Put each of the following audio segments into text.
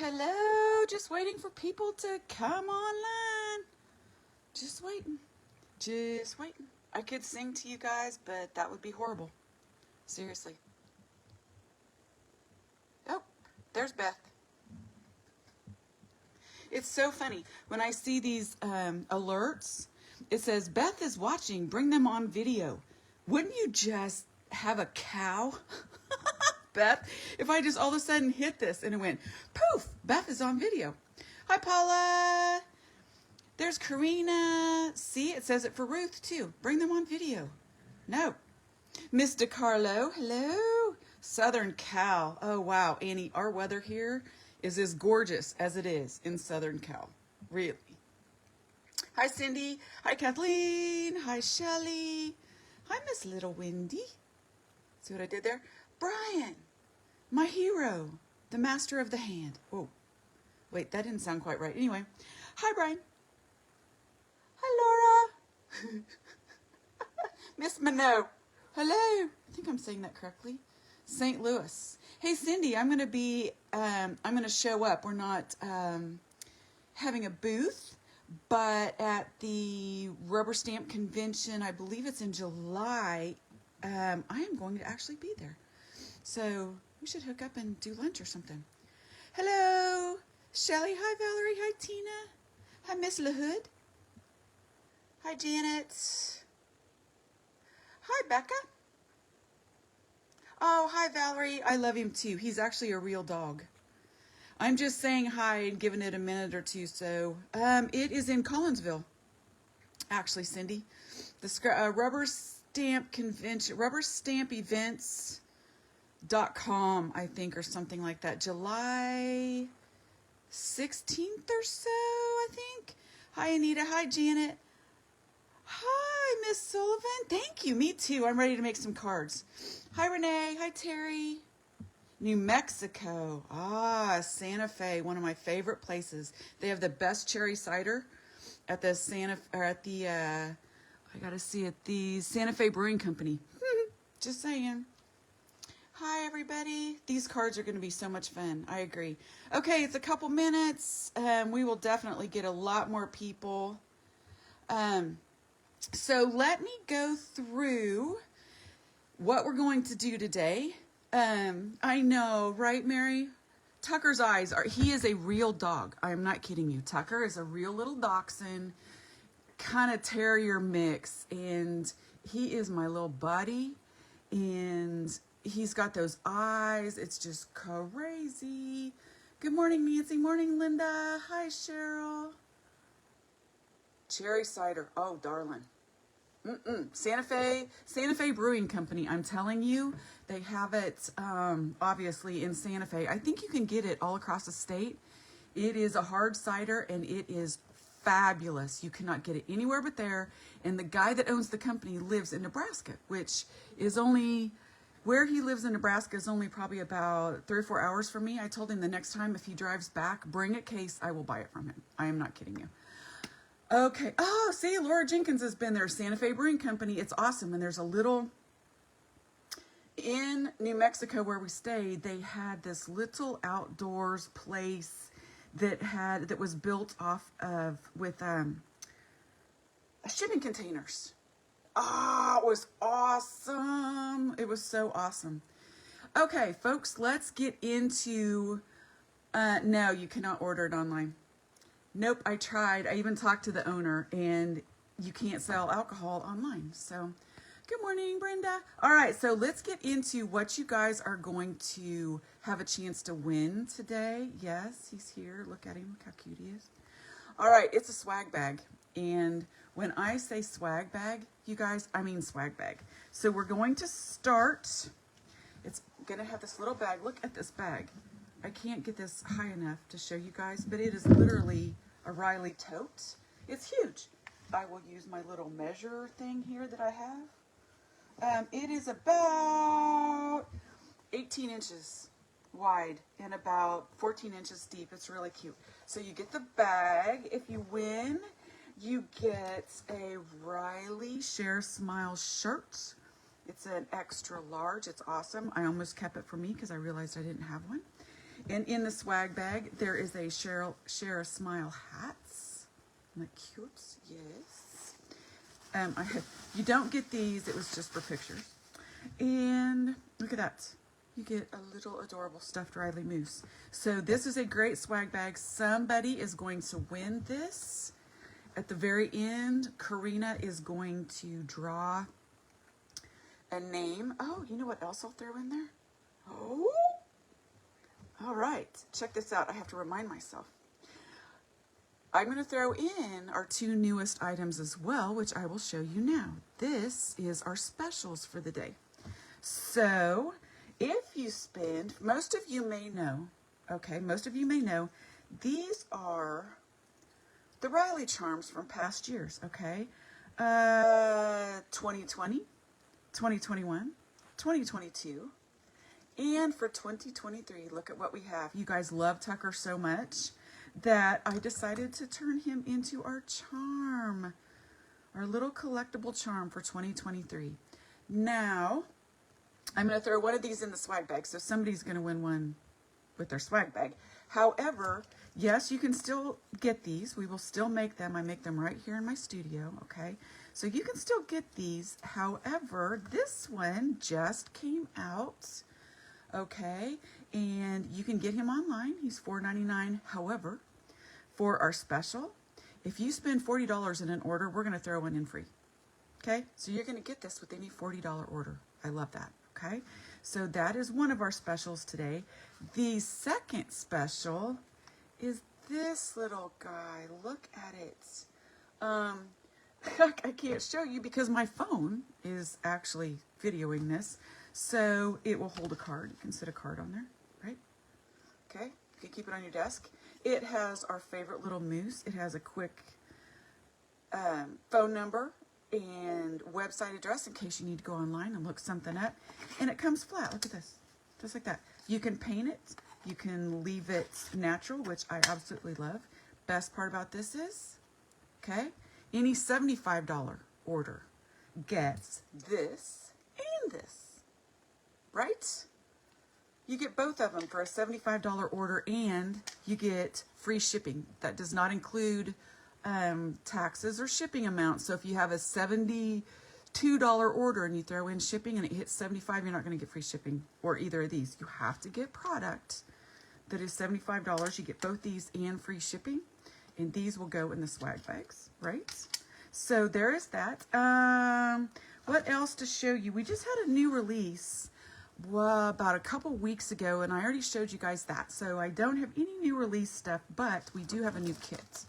Hello, just waiting for people to come online. Just waiting. Just waiting. I could sing to you guys, but that would be horrible. Seriously. Oh, there's Beth. It's so funny. When I see these alerts, it says, Beth is watching. Bring them on video. Wouldn't you just have a cow? Beth, if I just all of a sudden hit this and it went, poof, Beth is on video. Hi, Paula. There's Karina. See, it says it for Ruth, too. Bring them on video. No. Miss DeCarlo, hello. Southern Cal. Oh, wow, Annie, our weather here is as gorgeous as it is in Southern Cal. Really. Hi, Cindy. Hi, Kathleen. Hi, Shelly. Hi, Miss Little Windy. See what I did there? Brian, my hero, the master of the hand. Whoa. Wait, that didn't sound quite right. Anyway. Hi, Brian. Hi, Laura. Miss Minot. Hello. I think I'm saying that correctly. St. Louis. Hey, Cindy, I'm going to show up. We're not having a booth, but at the rubber stamp convention, I believe it's in July, I am going to actually be there. So we should hook up and do lunch or something. Hello, Shelly. Hi, Valerie. Hi, Tina. Hi, Miss LaHood. Hi, Janet. Hi, Becca. Oh, hi, Valerie. I love him too. He's actually a real dog. I'm just saying hi and giving it a minute or two. So it is in Collinsville, actually, Cindy. The rubber stamp convention, rubberstampevents.com, I think, or something like that. July 16th or so, I think. Hi, Anita. Hi, Janet. Hi, Miss Sullivan. Thank you. Me too. I'm ready to make some cards. Hi, Renee. Hi, Terry. New Mexico. Ah, Santa Fe, one of my favorite places. They have the best cherry cider at the Santa Fe Brewing Company. Just saying. Hi, everybody. These cards are going to be so much fun. I agree. Okay, it's a couple minutes. We will definitely get a lot more people. So let me go through what we're going to do today. I know, right, Mary? Tucker's eyes he is a real dog. I am not kidding you. Tucker is a real little dachshund, kind of terrier mix, and he is my little buddy, and he's got those eyes. It's just crazy. Good morning, Nancy. Morning, Linda. Hi, Cheryl. Cherry cider. Oh, darling. Santa Fe Brewing Company. I'm telling you, they have it obviously in Santa Fe. I think you can get it all across the state. It is a hard cider and it is fabulous. You cannot get it anywhere but there. And the guy that owns the company lives in Nebraska, which is only, where he lives in Nebraska is only probably about 3 or 4 hours from me. I told him the next time if he drives back, bring a case. I will buy it from him. I am not kidding you. Okay. Oh, see, Laura Jenkins has been there. Santa Fe Brewing Company. It's awesome. And there's a little, in New Mexico where we stayed, they had this little outdoors place that was built off of with shipping containers. Oh, it was awesome. It was so awesome. Okay, folks, let's get into, no, you cannot order it online. Nope, I tried. I even talked to the owner, and you can't sell alcohol online. So, good morning, Brenda. All right, so let's get into what you guys are going to have a chance to win today. Yes, he's here. Look at him. Look how cute he is. All right, it's a swag bag. And when I say swag bag, you guys, I mean swag bag. So we're going to start. It's going to have this little bag. Look at this bag. I can't get this high enough to show you guys, but it is literally a Riley tote. It's huge. I will use my little measure thing here that I have. It is about 18 inches wide and about 14 inches deep. It's really cute. So you get the bag. If you win, you get a Riley Share Smile shirt. It's an extra large. It's awesome. I almost kept it for me because I realized I didn't have one. And in the swag bag, there is a Share a Smile hats. Isn't that cute? Yes. You don't get these. It was just for pictures. And look at that. You get a little adorable stuffed Riley Moose. So this is a great swag bag. Somebody is going to win this. At the very end, Karina is going to draw a name. Oh, you know what else I'll throw in there? Oh, all right. Check this out. I have to remind myself. I'm going to throw in our 2 newest items as well, which I will show you now. This is our specials for the day. So if you spend, most of you may know, these are the Riley charms from past years, okay? 2020, 2021, 2022, and for 2023, look at what we have. You guys love Tucker so much that I decided to turn him into our charm, our little collectible charm for 2023. Now, I'm going to throw one of these in the swag bag, so somebody's going to win one with their swag bag. However, yes, you can still get these. We will still make them. I make them right here in my studio, okay? So you can still get these. However, this one just came out, okay? And you can get him online. He's $4.99. However, for our special, if you spend $40 in an order, we're going to throw one in free, okay? So you're going to get this with any $40 order. I love that, okay? So that is one of our specials today. The second special is this little guy. Look at it. I can't show you because my phone is actually videoing this. So it will hold a card. You can sit a card on there, right? Okay, you can keep it on your desk. It has our favorite little moose. It has a quick phone number and website address in case you need to go online and look something up. And it comes flat. Look at this. Just like that. You can paint it. You can leave it natural, which I absolutely love. Best part about this is, okay, any $75 order gets this and this, right? You get both of them for a $75 order and you get free shipping. That does not include taxes or shipping amounts. So if you have a $72 order and you throw in shipping and it hits $75, you're not going to get free shipping or either of these. You have to get product that is $75. You get both these and free shipping, and these will go in the swag bags, right? So there is that. What else to show you? We just had a new release about a couple weeks ago, and I already showed you guys that. So I don't have any new release stuff, but we do have a new kit.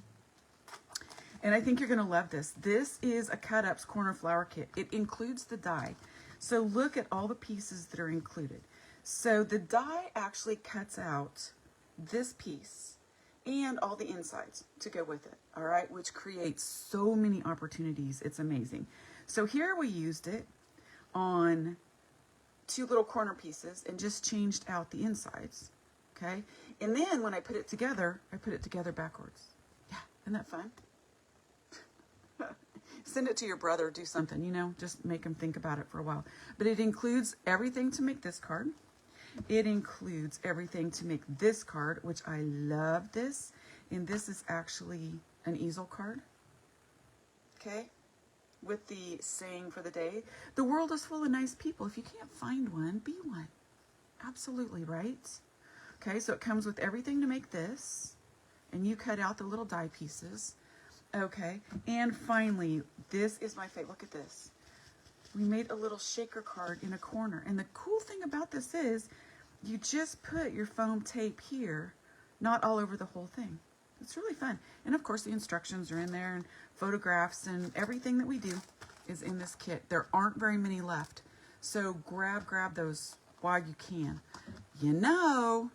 And I think you're going to love this. This is a Cut Ups Corner Flower Kit. It includes the die. So look at all the pieces that are included. So the die actually cuts out this piece and all the insides to go with it, all right, which creates so many opportunities. It's amazing. So here we used it on 2 little corner pieces and just changed out the insides, okay? And then when I put it together backwards. Yeah, isn't that fun? Send it to your brother, do something, you know, just make him think about it for a while. But it includes everything to make this card. It includes everything to make this card, which I love this. And this is actually an easel card, okay, with the saying for the day. The world is full of nice people. If you can't find one, be one. Absolutely, right? Okay, so it comes with everything to make this. And you cut out the little die pieces. Okay, and finally, this is my favorite. Look at this. We made a little shaker card in a corner. And the cool thing about this is you just put your foam tape here, not all over the whole thing. It's really fun. And of course, the instructions are in there and photographs and everything that we do is in this kit. There aren't very many left. So grab those while you can. You know,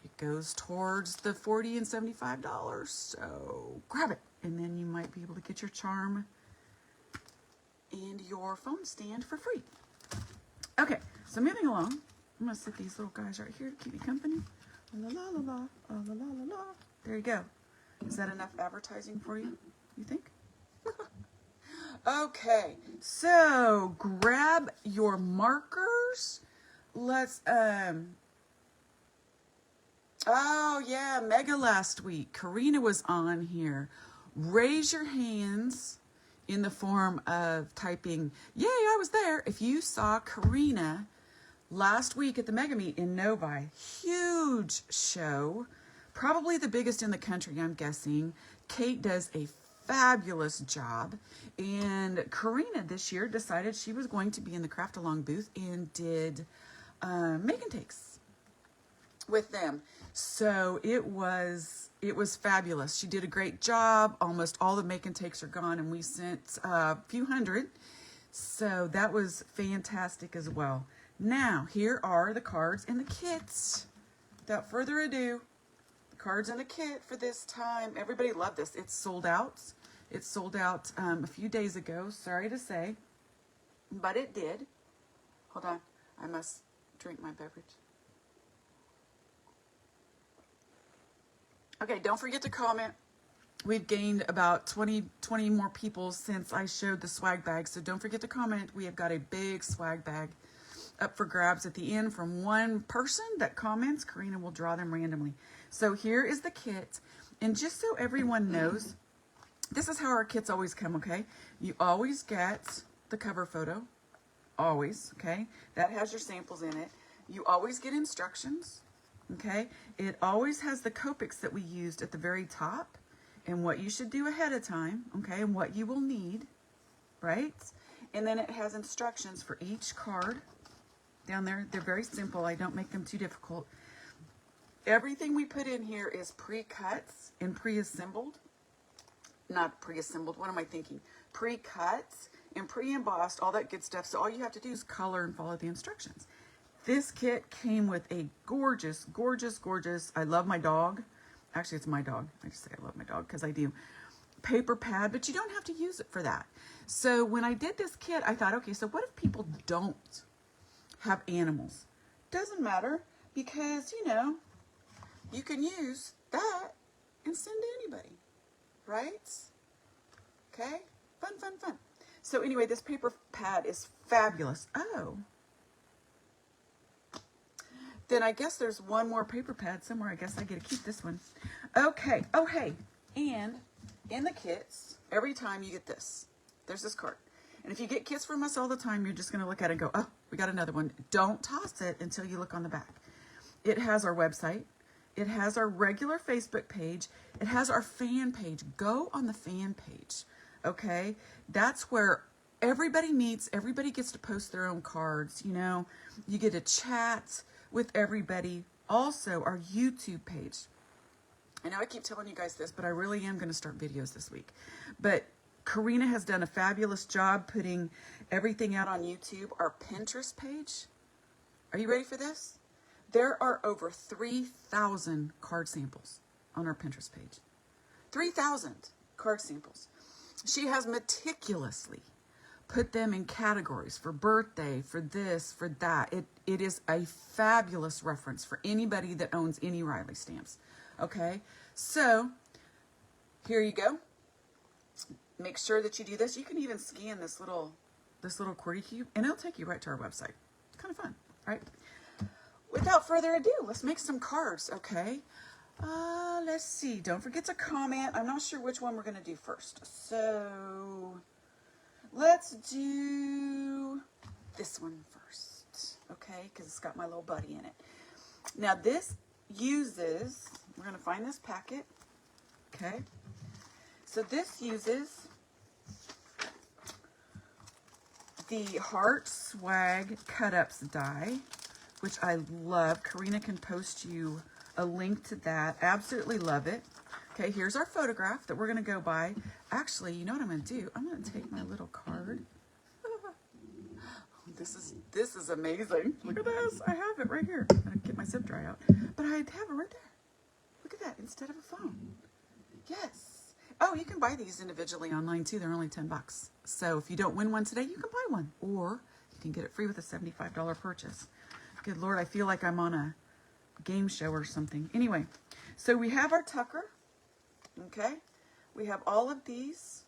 it goes towards the $40 and $75, so grab it. And then you might be able to get your charm and your phone stand for free. Okay, so moving along, I'm gonna set these little guys right here to keep me company. La la la la, la la la la. There you go. Is that enough advertising for you, you think? Okay, so grab your markers. Let's Oh, yeah, Mega last week. Karina was on here. Raise your hands in the form of typing, yay, I was there. If you saw Karina last week at the Mega Meet in Novi, huge show, probably the biggest in the country, I'm guessing. Kate does a fabulous job. And Karina this year decided she was going to be in the Craft Along booth and did make and takes with them. So it was fabulous. She did a great job. Almost all the make and takes are gone, and we sent a few hundred. So that was fantastic as well. Now, here are the cards and the kits. Without further ado, the cards and the kit for this time. Everybody loved this. It's sold out. It sold out a few days ago, sorry to say, but it did. Hold on, I must drink my beverage. Okay, don't forget to comment. We've gained about 20 more people since I showed the swag bag, so don't forget to comment. We have got a big swag bag up for grabs at the end from one person that comments. Karina will draw them randomly. So here is the kit, and just so everyone knows, this is how our kits always come, okay? You always get the cover photo, always, okay? That has your samples in it. You always get instructions, okay? It always has the Copics that we used at the very top and what you should do ahead of time, okay? And what you will need, right? And then it has instructions for each card down there. They're very simple. I don't make them too difficult. Everything we put in here is pre-cut and pre-assembled. Not pre-assembled, what am I thinking? Pre-cut and pre-embossed, all that good stuff. So all you have to do is color and follow the instructions. This kit came with a gorgeous, gorgeous, gorgeous, I love my dog. Actually, it's my dog. I just say I love my dog because I do. Paper pad, but you don't have to use it for that. So when I did this kit, I thought, okay, so what if people don't have animals? Doesn't matter, because, you know, you can use that and send to anybody. Right? Okay? Fun, fun, fun. So anyway, this paper pad is fabulous. Oh. Then I guess there's one more paper pad somewhere. I guess I get to keep this one. Okay. Oh, hey. And in the kits, every time you get this, there's this card. And if you get kits from us all the time, you're just going to look at it and go, oh, we got another one. Don't toss it until you look on the back. It has our website. It has our regular Facebook page. It has our fan page. Go on the fan page, okay? That's where everybody meets. Everybody gets to post their own cards, you know. You get to chat with everybody. Also, our YouTube page. I know I keep telling you guys this, but I really am going to start videos this week. But Karina has done a fabulous job putting everything out on YouTube. Our Pinterest page. Are you ready for this? There are over 3,000 card samples on our Pinterest page. 3,000 card samples. She has meticulously put them in categories for birthday, for this, for that. It is a fabulous reference for anybody that owns any Riley stamps. Okay, so here you go. Make sure that you do this. You can even scan this little QWERTY cube, and it'll take you right to our website. It's kind of fun, right? Without further ado, let's make some cards, okay? Let's see. Don't forget to comment. I'm not sure which one we're going to do first. So let's do this one first, okay? Because it's got my little buddy in it. Now this uses, we're going to find this packet, okay? So this uses the Heart Swag Cut-Ups die, which I love. Karina can post you a link to that. Absolutely love it. Okay, here's our photograph that we're going to go by. Actually, you know what I'm going to do? I'm going to take my little card. This is amazing. Look at this. I have it right here. I'm going to get my zip dry out. But I have it right there. Look at that. Instead of a phone. Yes. Oh, you can buy these individually online too. They're only $10. So if you don't win one today, you can buy one. Or you can get it free with a $75 purchase. Good Lord, I feel like I'm on a game show or something. Anyway, so we have our Tucker, okay? We have all of these,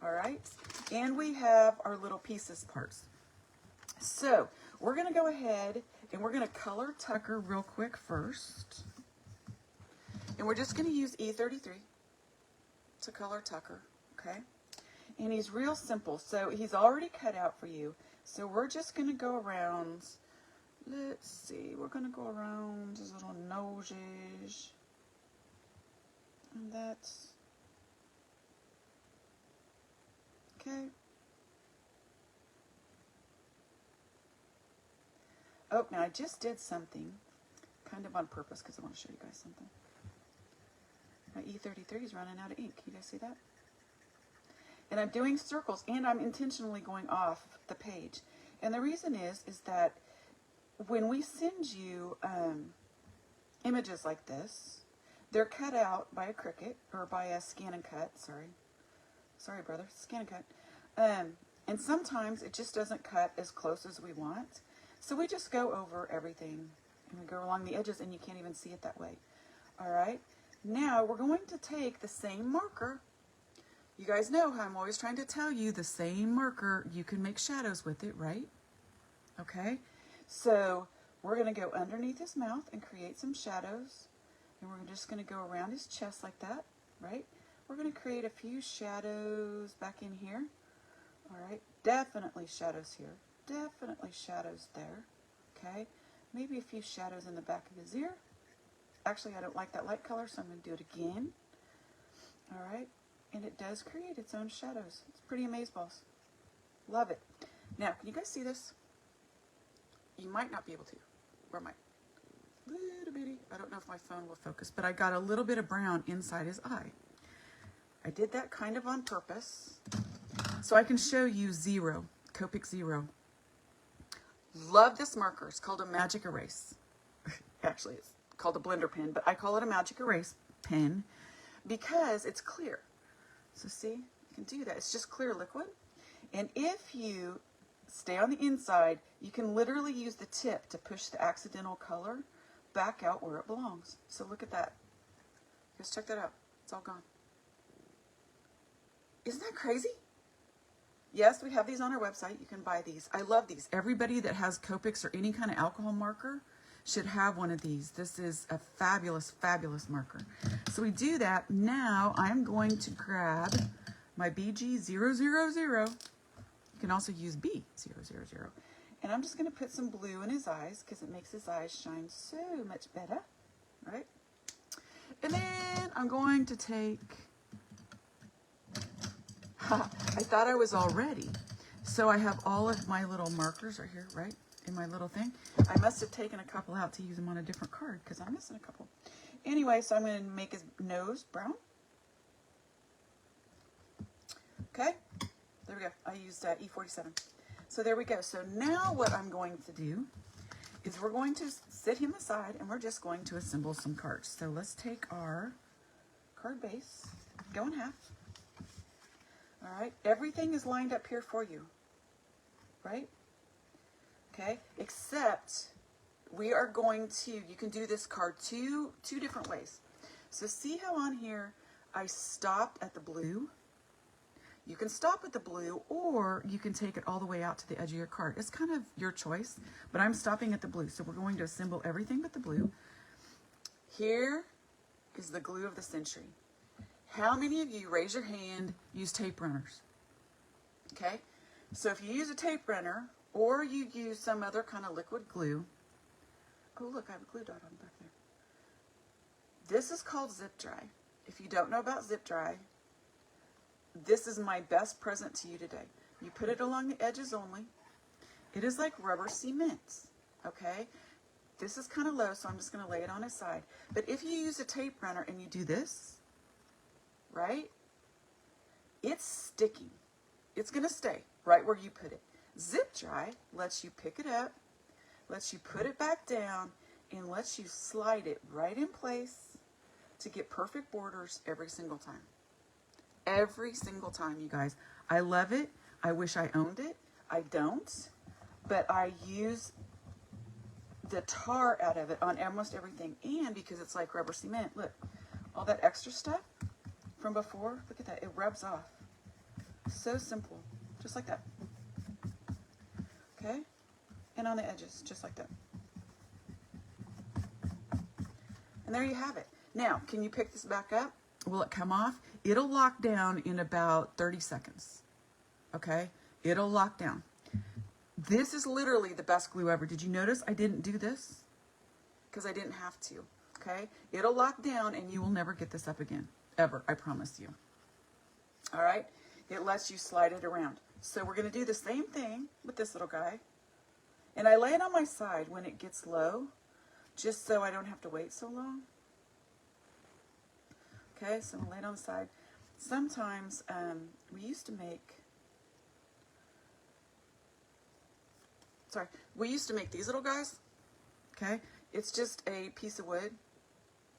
all right? And we have our little pieces parts. So we're going to go ahead and we're going to color Tucker real quick first. And we're just going to use E33 to color Tucker, okay? And he's real simple. So he's already cut out for you. So we're just going to go around, let's see, we're going to go around his little noses. And that's, okay. Oh, now I just did something kind of on purpose because I want to show you guys something. My E33 is running out of ink. Can you guys see that? And I'm doing circles, and I'm intentionally going off the page. And the reason is that when we send you images like this, they're cut out by a Cricut, or by a scan and cut, sorry brother, scan and cut. And sometimes it just doesn't cut as close as we want. So we just go over everything, and we go along the edges, and you can't even see it that way. All right, now we're going to take the same marker. You guys know how I'm always trying to tell you the same marker, you can make shadows with it, right? Okay, so we're going to go underneath his mouth and create some shadows. And we're just going to go around his chest like that, right? We're going to create a few shadows back in here. All right, definitely shadows here. Definitely shadows there. Okay, maybe a few shadows in the back of his ear. Actually, I don't like that light color, so I'm going to do it again. All right, and it does create its own shadows. It's pretty amazeballs. Love it. Now, can you guys see this? You might not be able to. Where am I? Little bitty. I don't know if my phone will focus, but I got a little bit of brown inside his eye. I did that kind of on purpose so I can show you zero, Copic 0. Love this marker. It's called a magic erase. Actually, it's called a blender pen, but I call it a magic erase pen because it's clear. So see, you can do that. It's just clear liquid. And if you stay on the inside, you can literally use the tip to push the accidental color back out where it belongs. So look at that. Just check that out. It's all gone. Isn't that crazy? Yes, we have these on our website. You can buy these. I love these. Everybody that has Copics or any kind of alcohol marker should have one of these. This is a fabulous, fabulous marker. So we do that. Now I'm going to grab my BG000. You can also use B000. And I'm just going to put some blue in his eyes because it makes his eyes shine so much better, right? And then I'm going to take, I thought I was all ready. So I have all of my little markers right here, right? In my little thing. I must have taken a couple out to use them on a different card because I'm missing a couple. Anyway, so I'm going to make his nose brown. Okay, there we go. I used E47. So there we go. So now what I'm going to do is we're going to sit him aside and we're just going to assemble some cards. So let's take our card base, go in half. All right, everything is lined up here for you, right? Okay, except we are going to, you can do this card two different ways. So see how on here I stopped at the blue? You can stop at the blue, or you can take it all the way out to the edge of your card. It's kind of your choice, but I'm stopping at the blue. So we're going to assemble everything but the blue. Here is the glue of the century. How many of you, raise your hand, use tape runners? Okay, so if you use a tape runner, or you use some other kind of liquid glue. Oh, look, I have a glue dot on back there. This is called Zip Dry. If you don't know about Zip Dry, this is my best present to you today. You put it along the edges only. It is like rubber cement, okay? This is kind of low, so I'm just going to lay it on his side. But if you use a tape runner and you do this, right, it's sticking. It's going to stay right where you put it. Zip Dry lets you pick it up, lets you put it back down, and lets you slide it right in place to get perfect borders every single time. Every single time, you guys. I love it. I wish I owned it. I don't. But I use the tar out of it on almost everything. And because it's like rubber cement, look, all that extra stuff from before, look at that. It rubs off. So simple. Just like that. Okay? And on the edges, just like that. And there you have it. Now, can you pick this back up? Will it come off? It'll lock down in about 30 seconds. Okay? It'll lock down. This is literally the best glue ever. Did you notice I didn't do this? Because I didn't have to. Okay? It'll lock down and you will never get this up again. Ever. I promise you. All right? It lets you slide it around. So we're going to do the same thing with this little guy. And I lay it on my side when it gets low, just so I don't have to wait so long. Okay, so I'm going to lay it on the side. Sometimes we used to make these little guys. Okay, it's just a piece of wood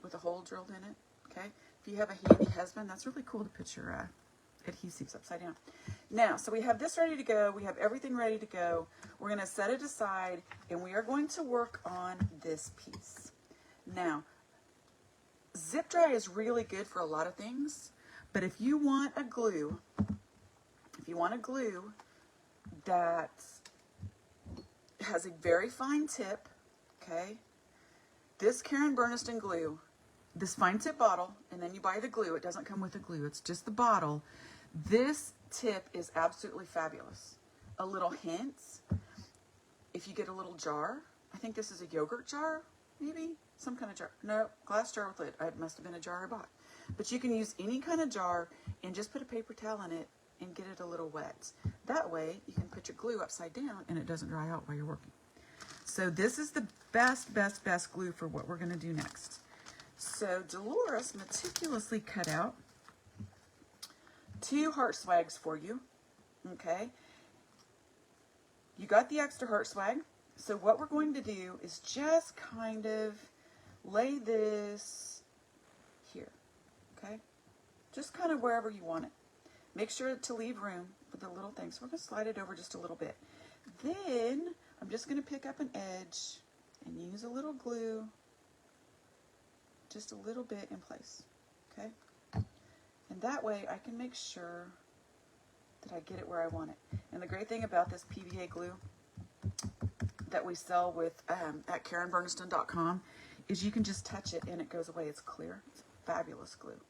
with a hole drilled in it. Okay, if you have a handy husband, that's really cool to put your adhesives upside down. Now, so we have this ready to go. We have everything ready to go. We're going to set it aside, and we are going to work on this piece. Now, zip dry is really good for a lot of things, but if you want a glue that has a very fine tip, okay, this Karen Burniston glue, this fine tip bottle, and then you buy the glue. It doesn't come with the glue. It's just the bottle. This tip is absolutely fabulous. A little hint, if you get a little jar, I think this is a yogurt jar, maybe? Some kind of jar. No, glass jar with lid. It must have been a jar I bought. But you can use any kind of jar and just put a paper towel in it and get it a little wet. That way, you can put your glue upside down and it doesn't dry out while you're working. So this is the best glue for what we're going to do next. So Dolores meticulously cut out 2 heart swags for you. Okay. You got the extra heart swag. So what we're going to do is just kind of lay this here. Okay. Just kind of wherever you want it. Make sure to leave room for the little thing. So we're going to slide it over just a little bit. Then I'm just going to pick up an edge and use a little glue just a little bit in place. Okay. And that way I can make sure that I get it where I want it. And the great thing about this PVA glue that we sell with at KarenBurniston.com is you can just touch it and it goes away. It's clear. It's fabulous glue.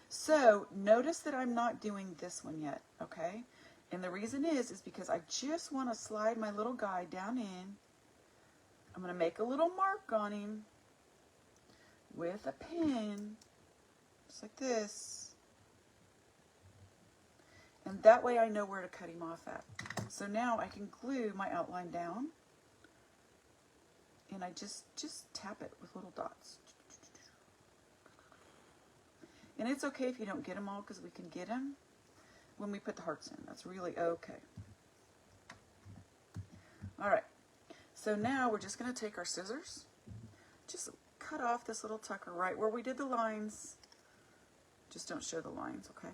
So notice that I'm not doing this one yet, okay? And the reason is because I just want to slide my little guy down in. I'm going to make a little mark on him with a pen, just like this. And that way I know where to cut him off at. So now I can glue my outline down. And I just tap it with little dots. And it's okay if you don't get them all because we can get them when we put the hearts in. That's really okay. All right. So now we're just going to take our scissors. Just cut off this little tucker right where we did the lines. Just don't show the lines, okay?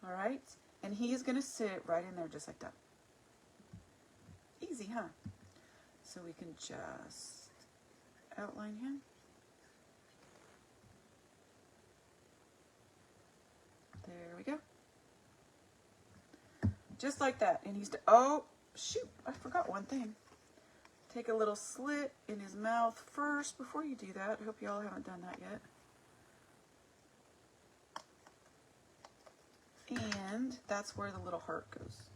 All right, and he is going to sit right in there just like that. Easy, huh? So we can just outline him. There we go. Just like that. And he's, oh, shoot, I forgot one thing. Take a little slit in his mouth first before you do that. I hope y'all haven't done that yet. And that's where the little heart goes.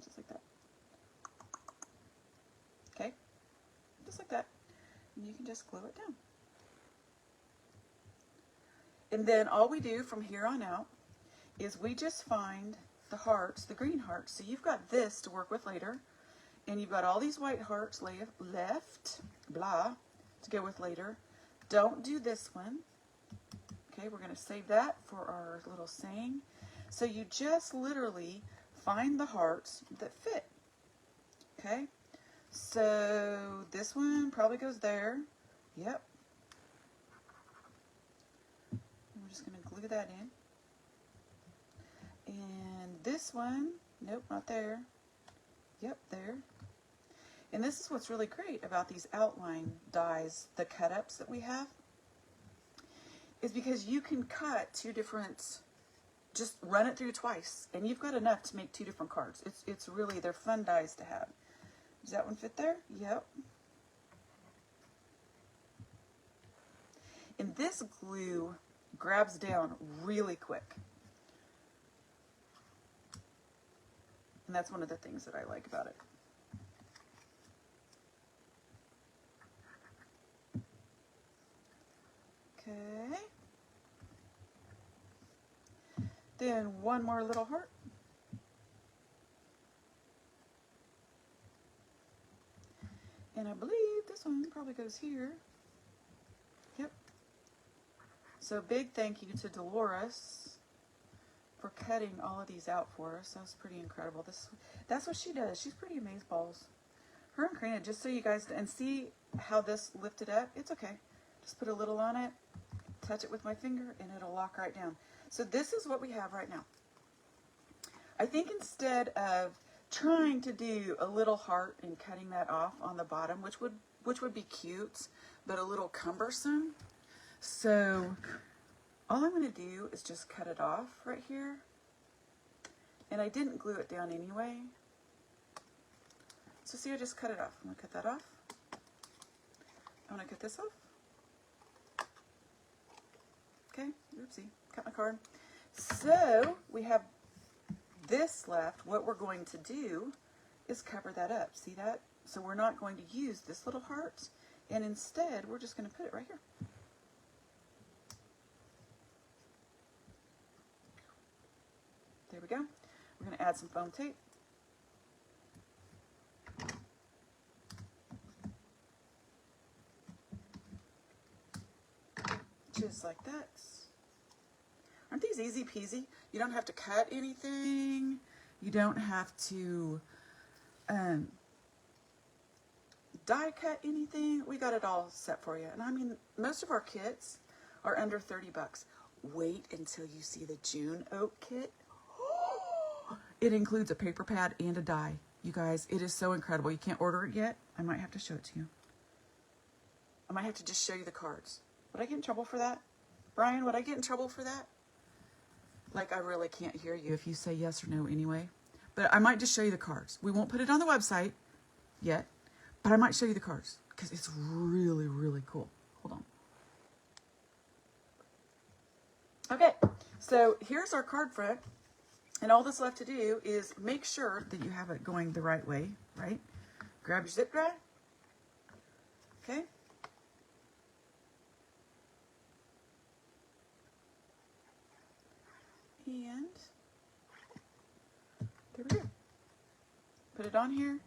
Just like that. Okay? Just like that. And you can just glue it down. And then all we do from here on out is we just find the hearts, the green hearts. So you've got this to work with later. And you've got all these white hearts left, blah, to go with later. Don't do this one. Okay, we're going to save that for our little saying. So you just literally find the hearts that fit. Okay, so this one probably goes there. Yep. And we're just going to glue that in. And this one, nope, not there. Yep, there. And this is what's really great about these outline dies, the cut-ups that we have, is because you can cut 2 different, just run it through twice, and you've got enough to make 2 different cards. It's really, they're fun dies to have. Does that one fit there? Yep. And this glue grabs down really quick. And that's one of the things that I like about it. Okay. Then one more little heart. And I believe this one probably goes here. Yep. So big thank you to Dolores for cutting all of these out for us. That was pretty incredible. That's what she does. She's pretty amazeballs. Her and Karina, just so you guys, and see how this lifted up? It's okay. Just put a little on it, touch it with my finger, and it'll lock right down. So this is what we have right now. I think instead of trying to do a little heart and cutting that off on the bottom, which would be cute, but a little cumbersome. So all I'm going to do is just cut it off right here. And I didn't glue it down anyway. So see, I just cut it off. I'm going to cut that off. I'm going to cut this off. Okay, oopsie, cut my card. So we have this left. What we're going to do is cover that up. See that? So we're not going to use this little heart, and instead we're just going to put it right here. There we go. We're going to add some foam tape. Just like that. Aren't these easy peasy? You don't have to cut anything. You don't have to die cut anything. We got it all set for you. And I mean, most of our kits are under 30 bucks. Wait until you see the June OOAK kit. It includes a paper pad and a die. You guys, it is so incredible. You can't order it yet. I might have to show it to you. I might have to just show you the cards. Would I get in trouble for that? Brian, would I get in trouble for that? Like, I really can't hear you if you say yes or no anyway. But I might just show you the cards. We won't put it on the website yet, but I might show you the cards because it's really, really cool. Hold on. Okay, so here's our card front. And all that's left to do is make sure that you have it going the right way, right? Grab your zip tie. Okay. And there we go. Put it on here.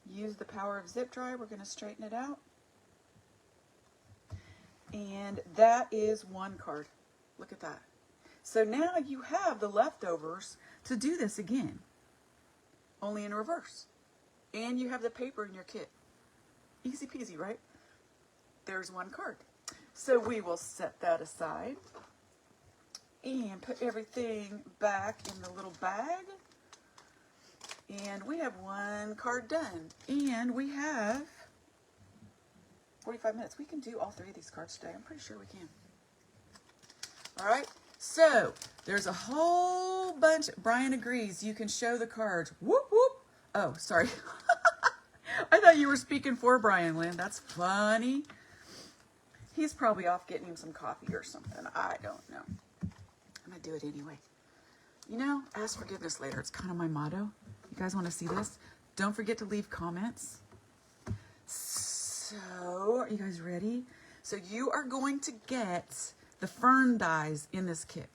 Use the power of zip dry. We're going to straighten it out. And that is one card. Look at that. So now you have the leftovers to do this again, only in reverse. And you have the paper in your kit. Easy peasy, right? There's one card. So we will set that aside and put everything back in the little bag. And we have one card done. And we have 45 minutes. We can do all three of these cards today. I'm pretty sure we can. All right. So there's a whole bunch. Brian agrees. You can show the cards. Whoop, whoop. Oh, sorry. I thought you were speaking for Brian, Lynn. That's funny. He's probably off getting him some coffee or something. I don't know. I'm going to do it anyway. You know, ask forgiveness later. It's kind of my motto. You guys want to see this? Don't forget to leave comments. So, are you guys ready? So you are going to get the fern dies in this kit.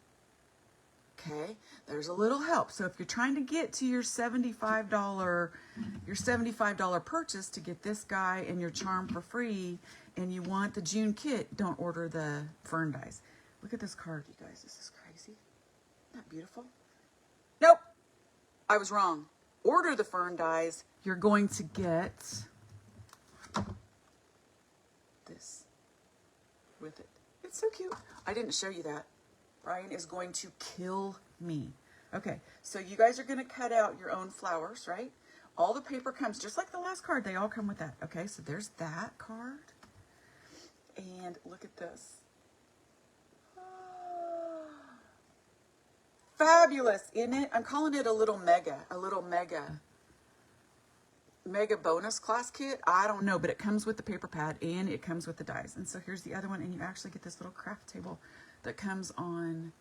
Okay, there's a little help. So if you're trying to get to your $75 purchase to get this guy and your charm for free, and you want the June kit, don't order the fern dies. Look at this card, you guys. This is crazy. Isn't that beautiful? Nope, I was wrong. Order the fern dies. You're going to get this with it. It's so cute. I didn't show you that. Brian is going to kill me. Okay, so you guys are going to cut out your own flowers, right? All the paper comes, just like the last card, they all come with that. Okay, so there's that card. And look at this. Fabulous, isn't it? I'm calling it a little mega mega bonus class kit. I don't know, but it comes with the paper pad and it comes with the dies. And so here's the other one, and you actually get this little craft table that comes on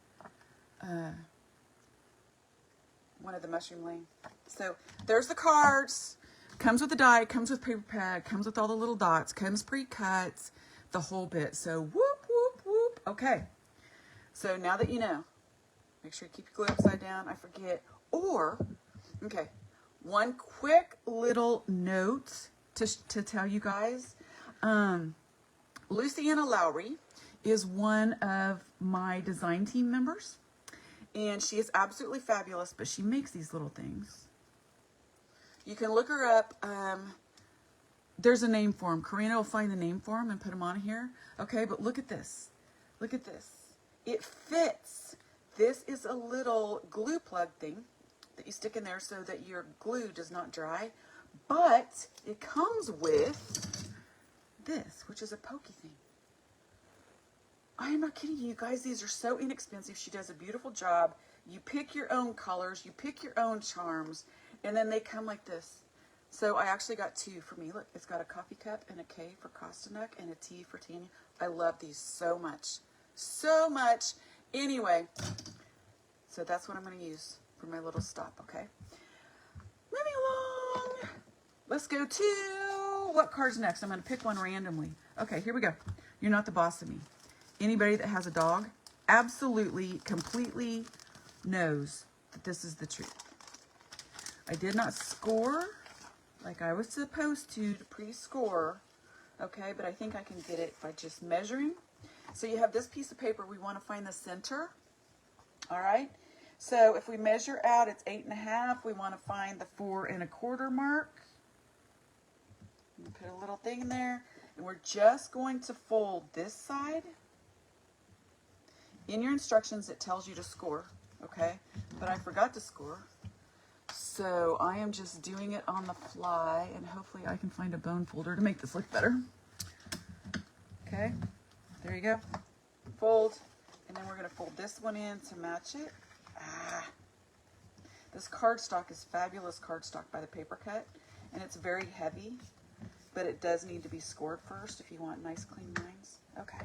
one of the mushroom lane. So there's the cards. Comes with the die, comes with paper pad, comes with all the little dots, comes pre-cut, the whole bit. So whoop, whoop, whoop. Okay. So now that you know, make sure you keep your glue upside down. I forget. Or, okay, one quick little note to tell you guys. Luciana Lowry is one of my design team members. And she is absolutely fabulous, but she makes these little things. You can look her up. There's a name for them. Karina will find the name for them and put them on here. Okay, but look at this. Look at this. It fits. This is a little glue plug thing that you stick in there so that your glue does not dry. But it comes with this, which is a pokey thing. I am not kidding you guys. These are so inexpensive. She does a beautiful job. You pick your own colors. You pick your own charms. And then they come like this. So I actually got two for me. Look, it's got a coffee cup and a K for Kostanek and a T for Tanya. I love these so much. So much. Anyway, so that's what I'm going to use for my little stop, okay? Moving along. Let's go to what card's next? I'm going to pick one randomly. Okay, here we go. You're not the boss of me. Anybody that has a dog absolutely, completely knows that this is the truth. I did not score like I was supposed to pre-score, okay, but I think I can get it by just measuring. So you have this piece of paper. We want to find the center, all right? So if we measure out, it's 8.5. We want to find the 4 1/4 mark. Put a little thing in there, and we're just going to fold this side. In your instructions, it tells you to score, okay? But I forgot to score. So I am just doing it on the fly, and hopefully I can find a bone folder to make this look better. Okay, there you go. Fold, and then we're going to fold this one in to match it. This cardstock is fabulous cardstock by the Paper Cut, and it's very heavy, but it does need to be scored first if you want nice clean lines. Okay,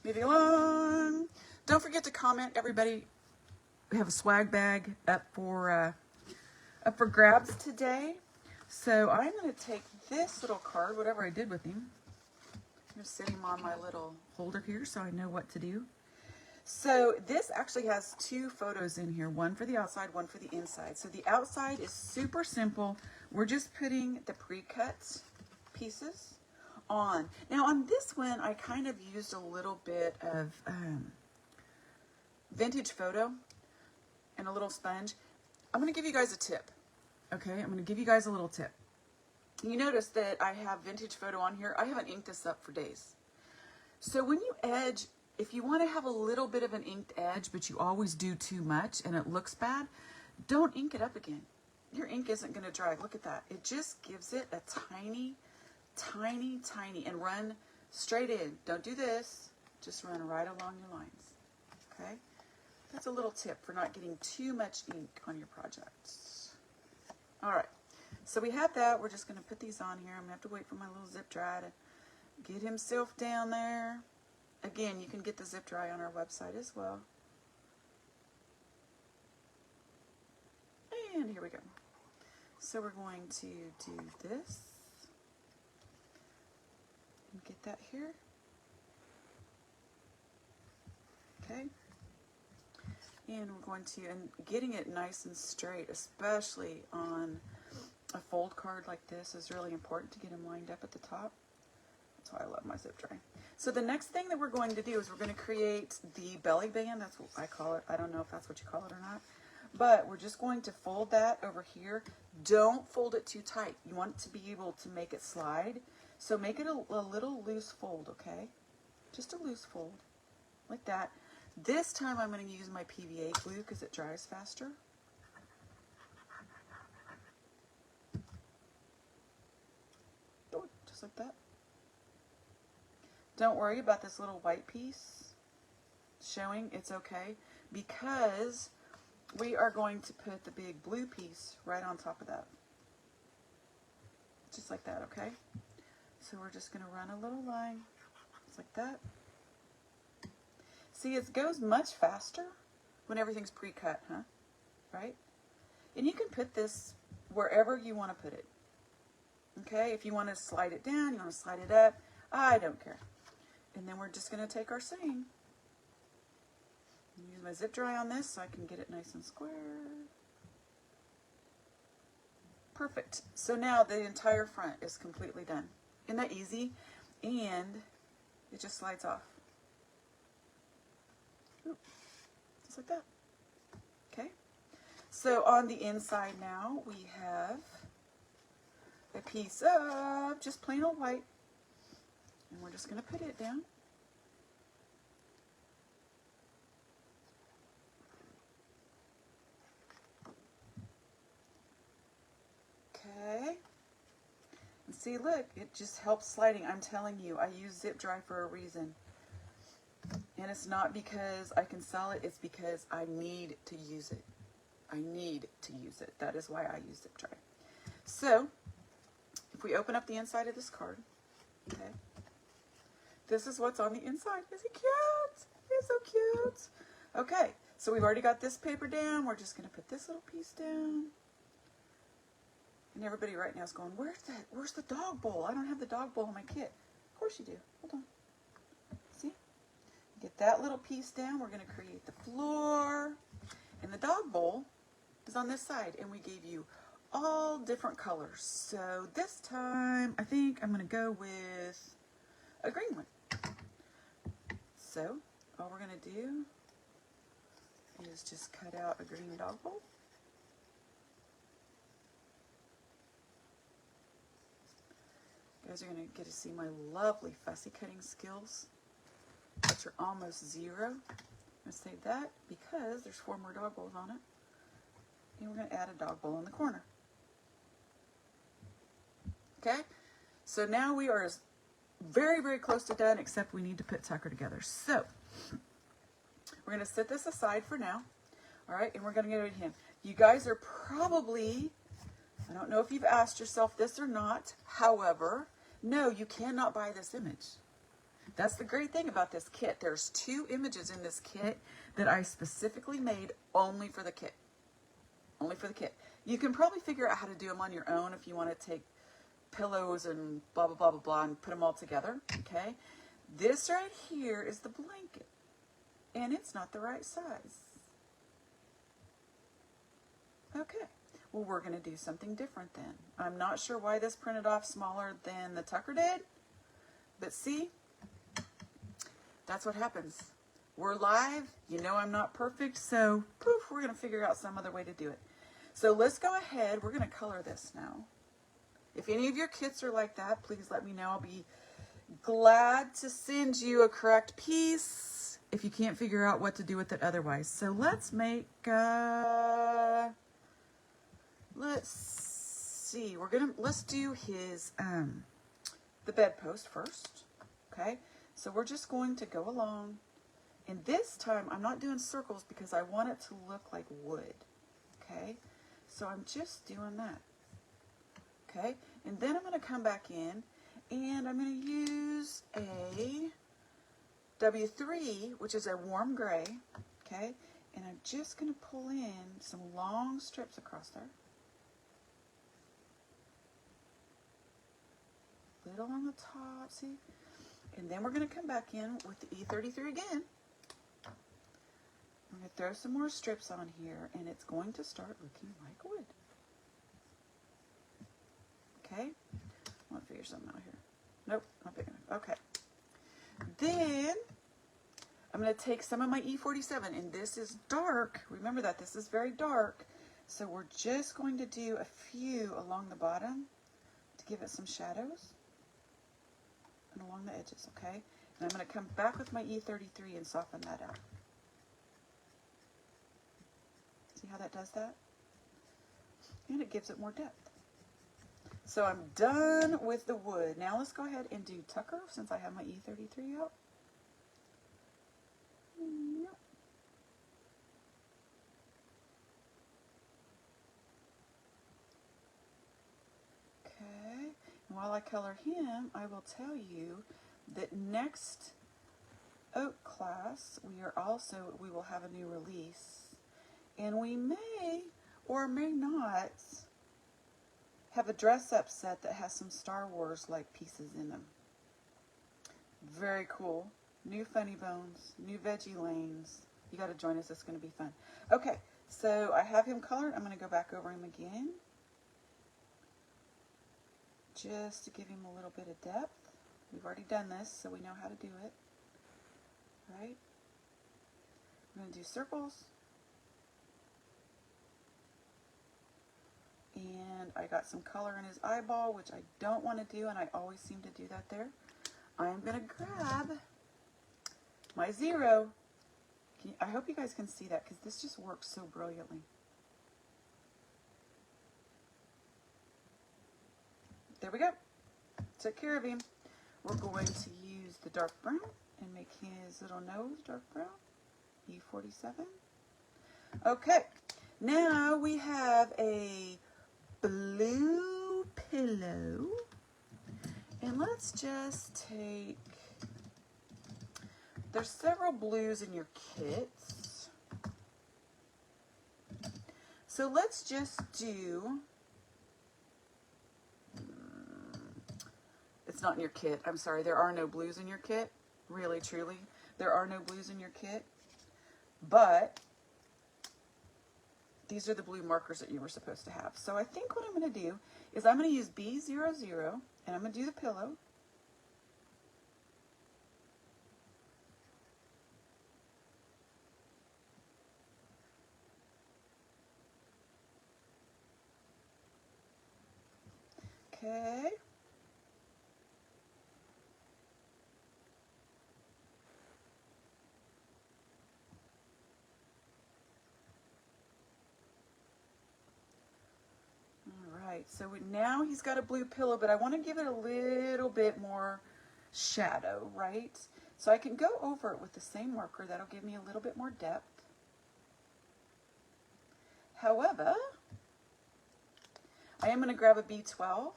moving along. Don't forget to comment, everybody. We have a swag bag up for grabs today. So I'm going to take this little card, whatever I did with him. I'm going to sit him on my little holder here so I know what to do. So this actually has 2 photos in here, one for the outside, one for the inside. So the outside is super simple. We're just putting the pre-cut pieces on. Now on this one, I kind of used a little bit of vintage photo and a little sponge. I'm going to give you guys a tip. Okay, I'm going to give you guys a little tip. You notice that I have vintage photo on here. I haven't inked this up for days. So when you edge, if you want to have a little bit of an inked edge, but you always do too much and it looks bad, don't ink it up again. Your ink isn't going to dry. Look at that. It just gives it a tiny, tiny, tiny, and run straight in. Don't do this. Just run right along your lines. Okay? That's a little tip for not getting too much ink on your projects. All right. So we have that. We're just going to put these on here. I'm going to have to wait for my little zip dry to get himself down there. Again, you can get the zip dry on our website as well. And here we go. So we're going to do this. And get that here. Okay. And we're going to, and getting it nice and straight, especially on a fold card like this, is really important to get them lined up at the top. That's why I love my zip dry. So the next thing that we're going to do is we're going to create the belly band. That's what I call it. I don't know if that's what you call it or not. But we're just going to fold that over here. Don't fold it too tight. You want to be able to make it slide. So make it a little loose fold, okay? Just a loose fold, like that. This time I'm going to use my PVA glue because it dries faster. Just like that. Don't worry about this little white piece showing. It's okay because we are going to put the big blue piece right on top of that. just like that, okay? So we're just going to run a little line, just like that. See, it goes much faster when everything's pre-cut, huh? Right? And you can put this wherever you want to put it. Okay, if you want to slide it down, you want to slide it up, I don't care. And then we're just going to take our seam. Use my zip dry on this so I can get it nice and square. Perfect. So now the entire front is completely done. Isn't that easy? And it just slides off. Ooh, just like that. Okay. So on the inside now we have a piece of just plain old white. And we're just going to put it down. Okay. And see, look, it just helps sliding. I'm telling you, I use zip dry for a reason. And it's not because I can sell it, it's because I need to use it. I need to use it. That is why I use zip dry. So, if we open up the inside of this card, okay, this is what's on the inside. Is it cute? It's so cute. Okay, so we've already got this paper down. We're just going to put this little piece down. And everybody right now is going, where's the dog bowl? I don't have the dog bowl in my kit. Of course you do. Hold on. See? Get that little piece down. We're going to create the floor. And the dog bowl is on this side. And we gave you all different colors. So this time, I think I'm going to go with a green one. So all we're going to do is just cut out a green dog bowl. You guys are going to get to see my lovely fussy cutting skills, which are almost zero. I'm going to save that because there's 4 more dog bowls on it. And we're going to add a dog bowl in the corner. Okay? So now we are very, very close to done, except we need to put Tucker together. So, we're going to set this aside for now. All right? And we're going to get to him. You guys are probably, I don't know if you've asked yourself this or not. However, no, you cannot buy this image. That's the great thing about this kit. There's 2 images in this kit that I specifically made only for the kit. Only for the kit. You can probably figure out how to do them on your own if you want to take pillows and blah, blah, blah, blah, blah, and put them all together. Okay? This right here is the blanket. And it's not the right size. Okay. Well, we're going to do something different then. I'm not sure why this printed off smaller than the Tucker did. But see, that's what happens. We're live. You know I'm not perfect. So, poof, we're going to figure out some other way to do it. So let's go ahead. We're going to color this now. If any of your kits are like that, please let me know. I'll be glad to send you a correct piece if you can't figure out what to do with it otherwise. So let's make... let's see, let's do his, the bedpost first, okay? So we're just going to go along, and this time I'm not doing circles because I want it to look like wood, okay? So I'm just doing that, okay? And then I'm going to come back in, and I'm going to use a W3, which is a warm gray, okay? And I'm just going to pull in some long strips across there. Little on the top, see? And then we're going to come back in with the E33 again. I'm going to throw some more strips on here, and it's going to start looking like wood. Okay? I want to figure something out here. Nope, not big enough. Okay. Then, I'm going to take some of my E47, and this is dark. Remember that, this is very dark. So we're just going to do a few along the bottom to give it some shadows. And along the edges, okay? And I'm going to come back with my E33 and soften that out. See how that does that? And it gives it more depth. So I'm done with the wood. Now let's go ahead and do Tucker since I have my E33 out. Yep. Okay. While I color him, I will tell you that next OOAK class, we will have a new release, and we may or may not have a dress-up set that has some Star Wars-like pieces in them. Very cool. New funny bones, new veggie lanes. You got to join us. It's going to be fun. Okay, so I have him colored. I'm going to go back over him again, just to give him a little bit of depth. We've already done this, so we know how to do it. Right? I'm going to do circles. And I got some color in his eyeball, which I don't want to do, and I always seem to do that there. I'm going to grab my 0. I hope you guys can see that, because this just works so brilliantly. There we go. Took care of him. We're going to use the dark brown and make his little nose dark brown. E47. Okay. Now we have a blue pillow. And let's just take, there's several blues in your kits. So let's just do, it's not in your kit. I'm sorry, there are no blues in your kit. Really, truly, there are no blues in your kit. But these are the blue markers that you were supposed to have. So I think what I'm going to do is I'm going to use B00, and I'm going to do the pillow. Okay. Alright, so now he's got a blue pillow, but I want to give it a little bit more shadow, right? So I can go over it with the same marker. That'll give me a little bit more depth. However, I am going to grab a B12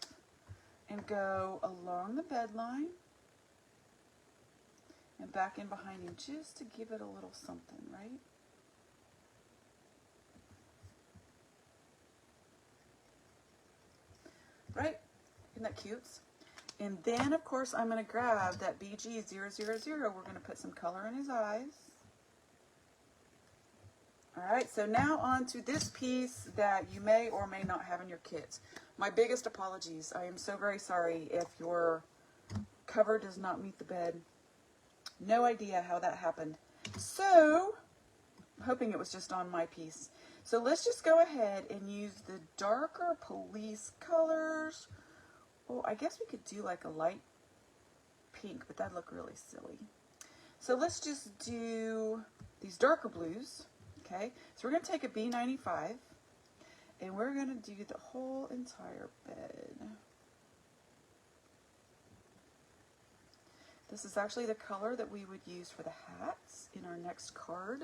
and go along the bed line and back in behind him just to give it a little something, right? Right? Isn't that cute? And then, of course, I'm going to grab that BG000. We're going to put some color in his eyes. Alright, so now on to this piece that you may or may not have in your kit. My biggest apologies. I am so very sorry if your cover does not meet the bed. No idea how that happened. So, I'm hoping it was just on my piece. So let's just go ahead and use the darker police colors. Oh, I guess we could do like a light pink, but that'd look really silly. So let's just do these darker blues. Okay, so we're going to take a B95 and we're going to do the whole entire bed. This is actually the color that we would use for the hats in our next card.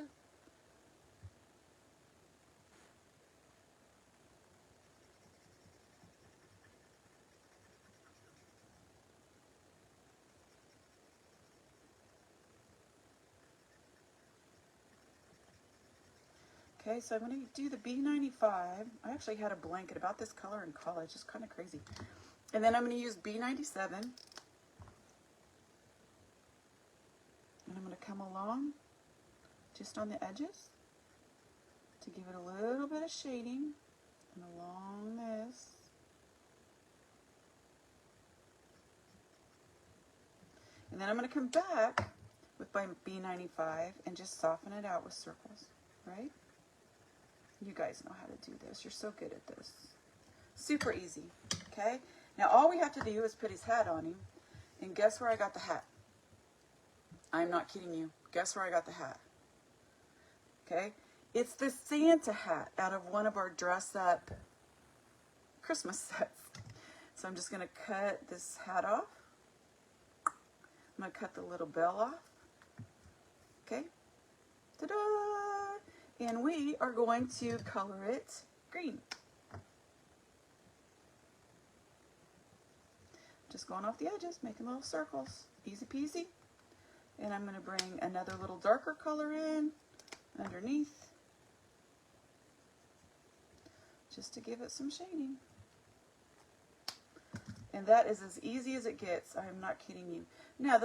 Okay, so I'm going to do the B95. I actually had a blanket about this color in college. It's kind of crazy. And then I'm going to use B97. And I'm going to come along just on the edges to give it a little bit of shading. And along this. And then I'm going to come back with my B95 and just soften it out with circles, right? You guys know how to do this. You're so good at this. Super easy, okay? Now all we have to do is put his hat on him, and guess where I got the hat? I'm not kidding you. Guess where I got the hat? Okay? It's the Santa hat out of one of our dress-up Christmas sets. So I'm just going to cut this hat off. I'm going to cut the little bell off. Okay? Ta-da! And we are going to color it green. just going off the edges, making little circles, easy peasy. And I'm going to bring another little darker color in underneath, just to give it some shading. And that is as easy as it gets. I am not kidding you. Now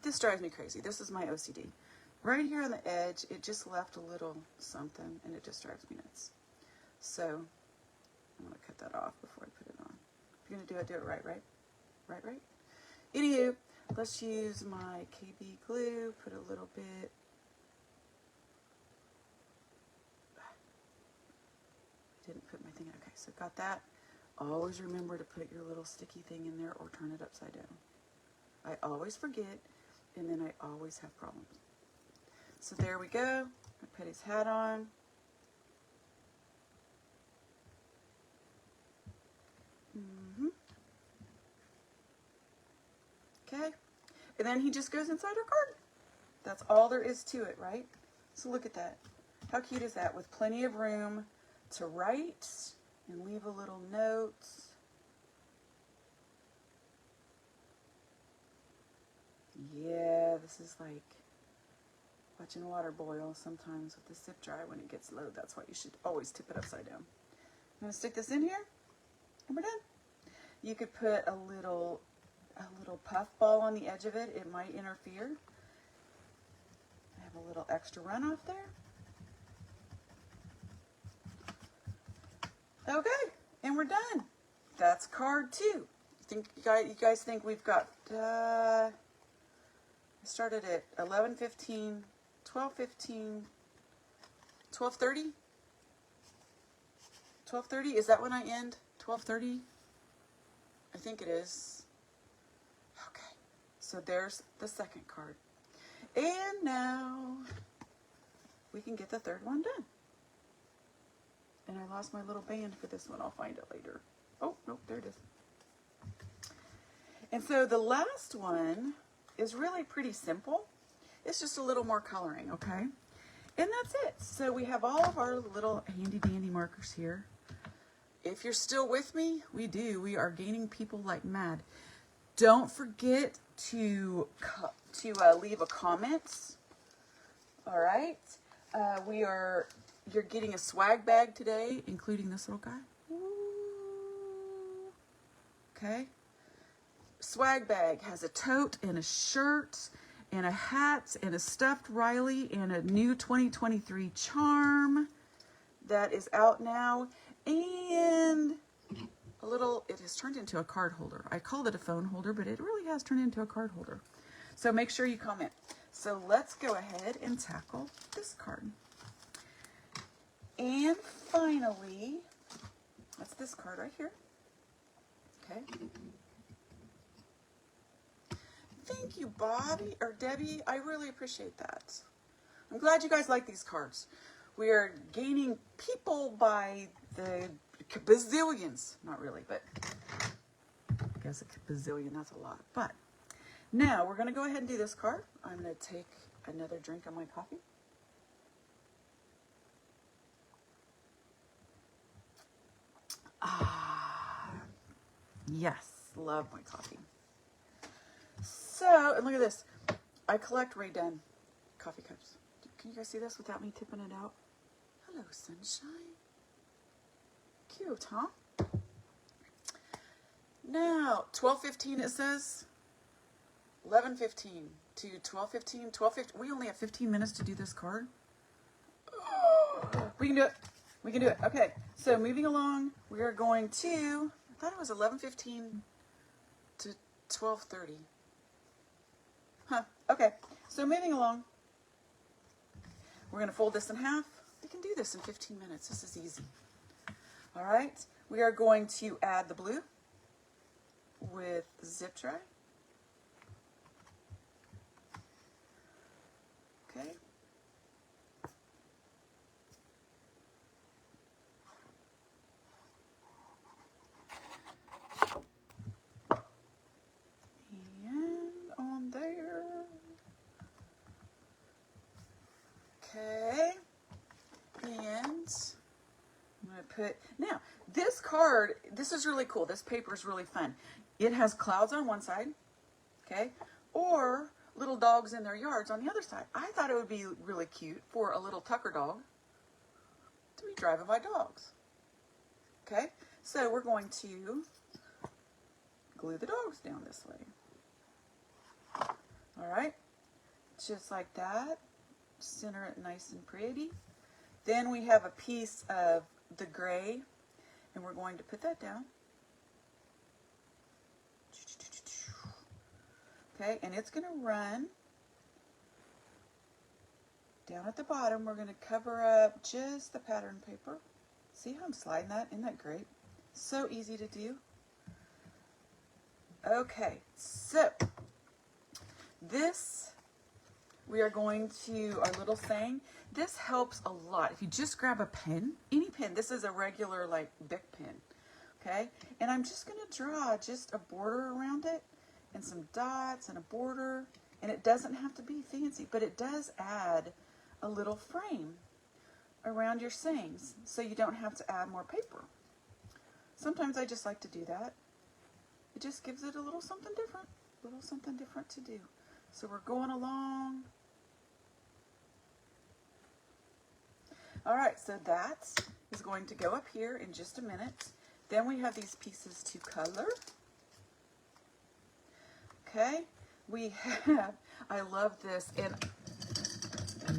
this drives me crazy. This is my OCD. Right here on the edge, it just left a little something, and it just drives me nuts. So I'm going to cut that off before I put it on. If you're going to do it right, right? Right? Anywho, let's use my KB glue, put a little bit. Didn't put my thing in. Okay, so got that. Always remember to put your little sticky thing in there or turn it upside down. I always forget, and then I always have problems. So there we go. I put his hat on. Okay. And then he just goes inside our card. That's all there is to it, right? So look at that. How cute is that? With plenty of room to write and leave a little note. Yeah, this is like watching water boil sometimes with the zip dry when it gets low. That's why you should always tip it upside down. I'm going to stick this in here, and we're done. You could put a little puff ball on the edge of it. It might interfere. I have a little extra runoff there. Okay, and we're done. That's card 2. You guys think we've got, I started at 11:15, 12:15, 12:30? 12:30, is that when I end? 12:30? I think it is. Okay, so there's the second card. And now we can get the third one done. And I lost my little band for this one. I'll find it later. Oh, nope, there it is. And so the last one is really pretty simple. It's just a little more coloring, okay? And that's it. So we have all of our little handy dandy markers here. If you're still with me, we are gaining people like mad. Don't forget to leave a comment. All right. You're getting a swag bag today, including this little guy. Okay. Swag bag has a tote and a shirt and a hat and a stuffed Riley and a new 2023 charm that is out now. And it has turned into a card holder. I called it a phone holder, but it really has turned into a card holder. So make sure you comment. So let's go ahead and tackle this card. And finally, that's this card right here. Okay. Thank you, Bobby or Debbie. I really appreciate that. I'm glad you guys like these cards. We are gaining people by the bazillions. Not really, but I guess a bazillion, that's a lot. But now we're going to go ahead and do this card. I'm going to take another drink of my coffee. Yes, love my coffee. So, and look at this. I collect Ray Dunn coffee cups. Can you guys see this without me tipping it out? Hello, sunshine. Cute, huh? Now, 12:15 it says. 11:15 to 12:15. 12:15. We only have 15 minutes to do this card. We can do it. We can do it. Okay, so moving along, we are going to, I thought it was 11:15 to 12:30. Huh, okay. So moving along, we're going to fold this in half. We can do this in 15 minutes. This is easy. All right, we are going to add the blue with zip dry. Okay. And on there. Okay. And I'm going to put, now, this card, this is really cool. This paper is really fun. It has clouds on one side, okay, or little dogs in their yards on the other side. I thought it would be really cute for a little Tucker dog to be driving by dogs. Okay, so we're going to glue the dogs down this way. All right, just like that. Center it nice and pretty. Then we have a piece of the gray, and we're going to put that down. Okay, and it's going to run down at the bottom. We're going to cover up just the pattern paper. See how I'm sliding that? Isn't that great? So easy to do. Okay, so this, we are going to our little saying. This helps a lot. If you just grab a pen, any pen, this is a regular like Bic pen, okay? And I'm just going to draw just a border around it and some dots and a border. And it doesn't have to be fancy, but it does add a little frame around your sayings so you don't have to add more paper. Sometimes I just like to do that. It just gives it a little something different to do. So we're going along. All right, so that is going to go up here in just a minute. Then we have these pieces to color. Okay, we have, I love this, and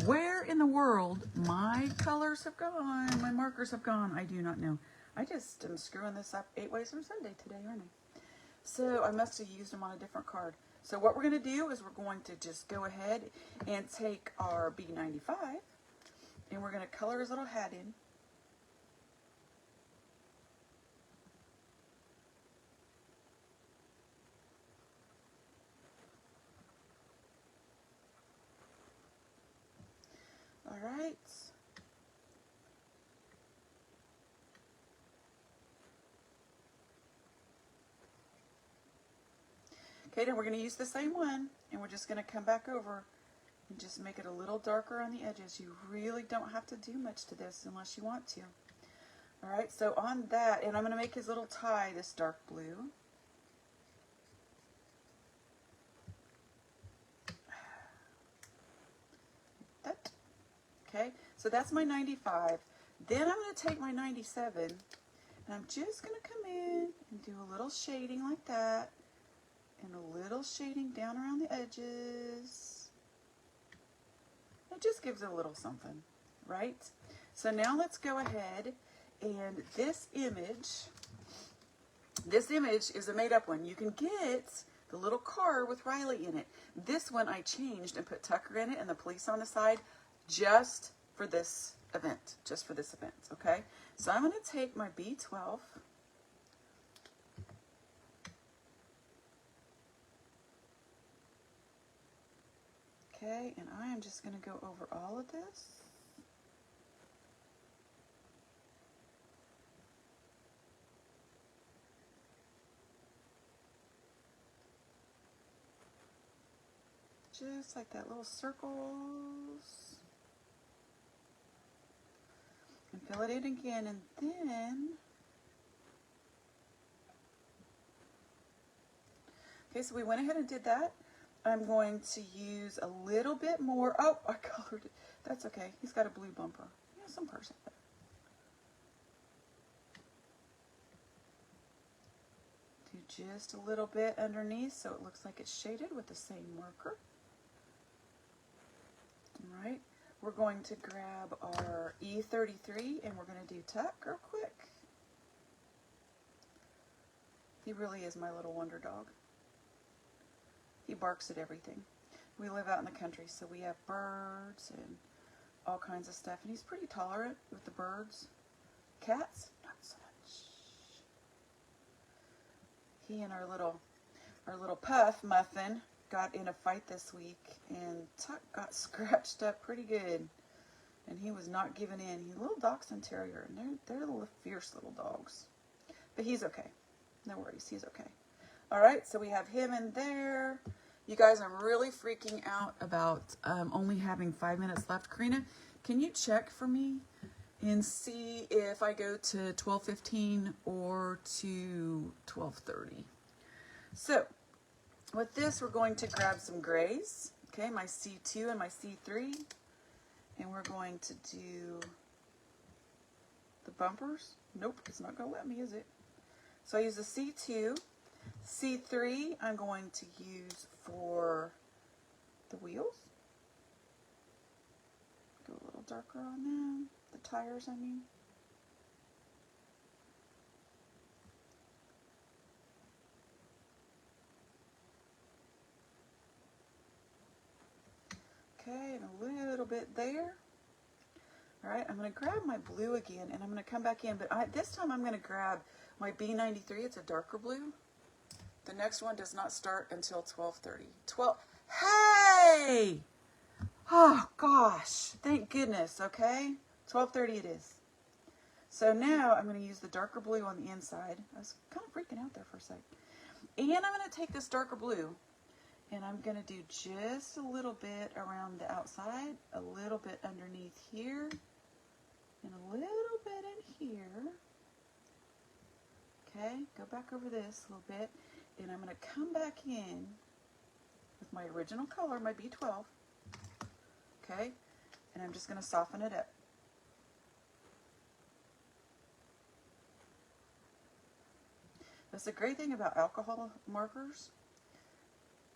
where in the world my colors have gone, my markers have gone, I do not know. I just am screwing this up 8 ways from Sunday today, aren't I? So I must have used them on a different card. So what we're going to do is we're going to just go ahead and take our B95 and we're going to color his little hat in. All right. Okay, then we're going to use the same one, and we're just going to come back over and just make it a little darker on the edges. You really don't have to do much to this unless you want to. All right, so on that, and I'm going to make his little tie this dark blue. That. Okay, so that's my 95. Then I'm going to take my 97, and I'm just going to come in and do a little shading like that, and a little shading down around the edges. It just gives it a little something, right? So now let's go ahead, and this image is a made-up one. You can get the little car with Riley in it. This one I changed and put Tucker in it and the police on the side just for this event, okay? So I'm going to take my B12, okay, and I am just going to go over all of this. Just like that, little circles. And fill it in again, and then, okay, so we went ahead and did that. I'm going to use a little bit more. Oh, I colored it. That's okay. He's got a blue bumper. Yeah, some person there. Do just a little bit underneath so it looks like it's shaded with the same marker. All right. We're going to grab our E33 and we're going to do Tuck real quick. He really is my little wonder dog. He barks at everything. We live out in the country, so we have birds and all kinds of stuff. And he's pretty tolerant with the birds. Cats, not so much. He and our little Puff, Muffin, got in a fight this week, and Tuck got scratched up pretty good. And he was not giving in. He's a little Dachshund Terrier, and they're little fierce little dogs. But he's okay. No worries, he's okay. All right, so we have him in there. You guys, I'm really freaking out about only having 5 minutes left. Karina, can you check for me and see if I go to 12:15 or to 12:30. So with this, we're going to grab some grays, okay, my C2 and my C3, and we're going to do the bumpers. Nope, it's not going to let me, is it? So I use the C2. C3 I'm going to use for the wheels. Go a little darker on them, the tires I mean. Okay, and a little bit there. All right, I'm going to grab my blue again, and I'm going to come back in, but this time I'm going to grab my B93. It's a darker blue. The next one does not start until 12:30. Hey! Oh, gosh. Thank goodness, okay? 12:30 it is. So now I'm going to use the darker blue on the inside. I was kind of freaking out there for a sec. And I'm going to take this darker blue, and I'm going to do just a little bit around the outside, a little bit underneath here, and a little bit in here. Okay, go back over this a little bit, and I'm going to come back in with my original color, my B12. Okay, and I'm just going to soften it up. That's the great thing about alcohol markers.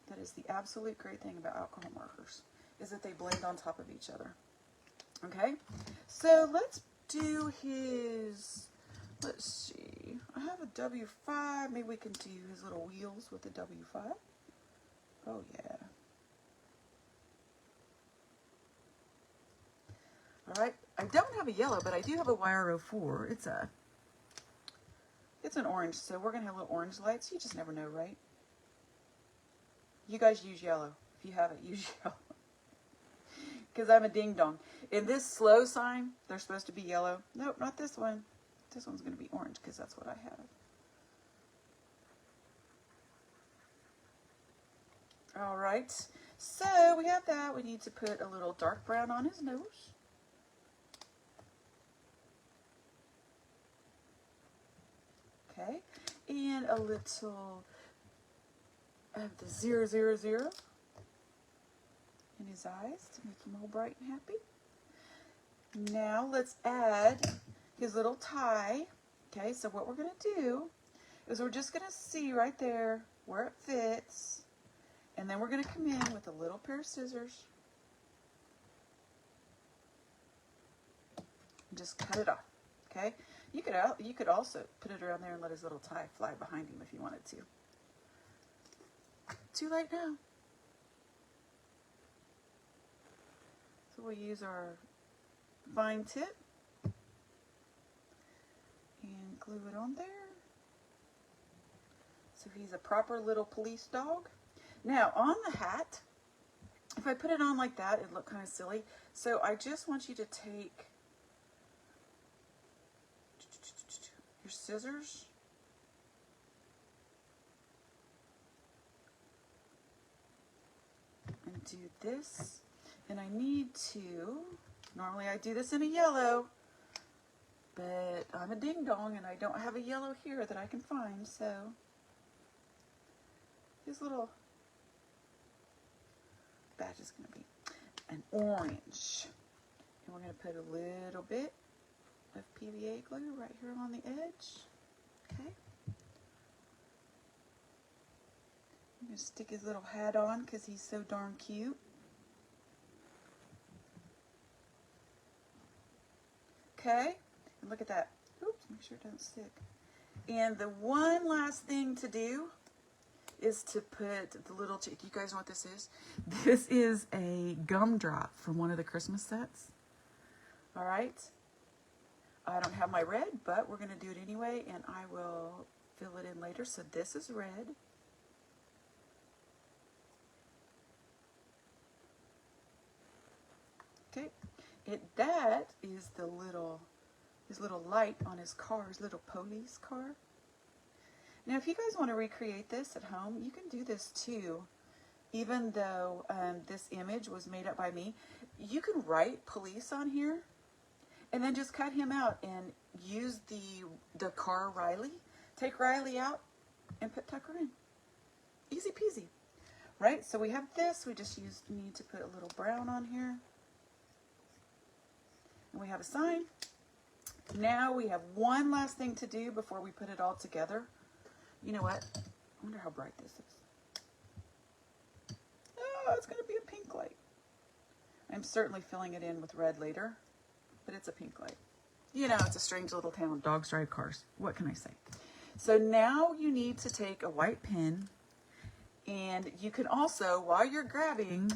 That is the absolute great thing about alcohol markers, is that they blend on top of each other. Okay, so let's do his, let's see, I have a W5, maybe we can do his little wheels with the W5. Oh yeah. All right, I don't have a yellow, but I do have a YR04. It's an orange, so we're gonna have little orange lights. You just never know, right? You guys use yellow. If you haven't, use yellow. Because I'm a ding-dong. In this slow sign, they're supposed to be yellow. Nope, not this one. This one's going to be orange because that's what I have. All right. So we have that. We need to put a little dark brown on his nose. Okay. And a little of the 000 in his eyes to make him all bright and happy. Now let's add his little tie. Okay, so what we're going to do is we're just going to see right there where it fits, and then we're going to come in with a little pair of scissors and just cut it off. Okay, you could also put it around there and let his little tie fly behind him if you wanted to. Too late now. So we'll use our fine tip and glue it on there. So he's a proper little police dog. Now on the hat, if I put it on like that, it'd look kind of silly. So I just want you to take your scissors and do this. And I need to, normally I do this in a yellow, but I'm a ding-dong and I don't have a yellow here that I can find, so his little badge is going to be an orange. And we're going to put a little bit of PVA glue right here on the edge. Okay. I'm going to stick his little hat on because he's so darn cute. Okay, and look at that. Oops, make sure it doesn't stick. And the one last thing to do is to put the little, do you guys know what this is? This is a gumdrop from one of the Christmas sets. All right. I don't have my red, but we're going to do it anyway, and I will fill it in later. So this is red. Okay. That is the his little light on his car, his little police car. Now, if you guys want to recreate this at home, you can do this too. Even though this image was made up by me, you can write police on here, And then just cut him out and use the car Riley. Take Riley out and put Tucker in. Easy peasy. Right? So we have this. We just need to put a little brown on here. And we have a sign. Now we have one last thing to do before we put it all together. You know what? I wonder how bright this is. Oh, it's going to be a pink light. I'm certainly filling it in with red later, but it's a pink light. You know, it's a strange little town. Dogs drive cars. What can I say? So now you need to take a white pen, and you can also, while you're grabbing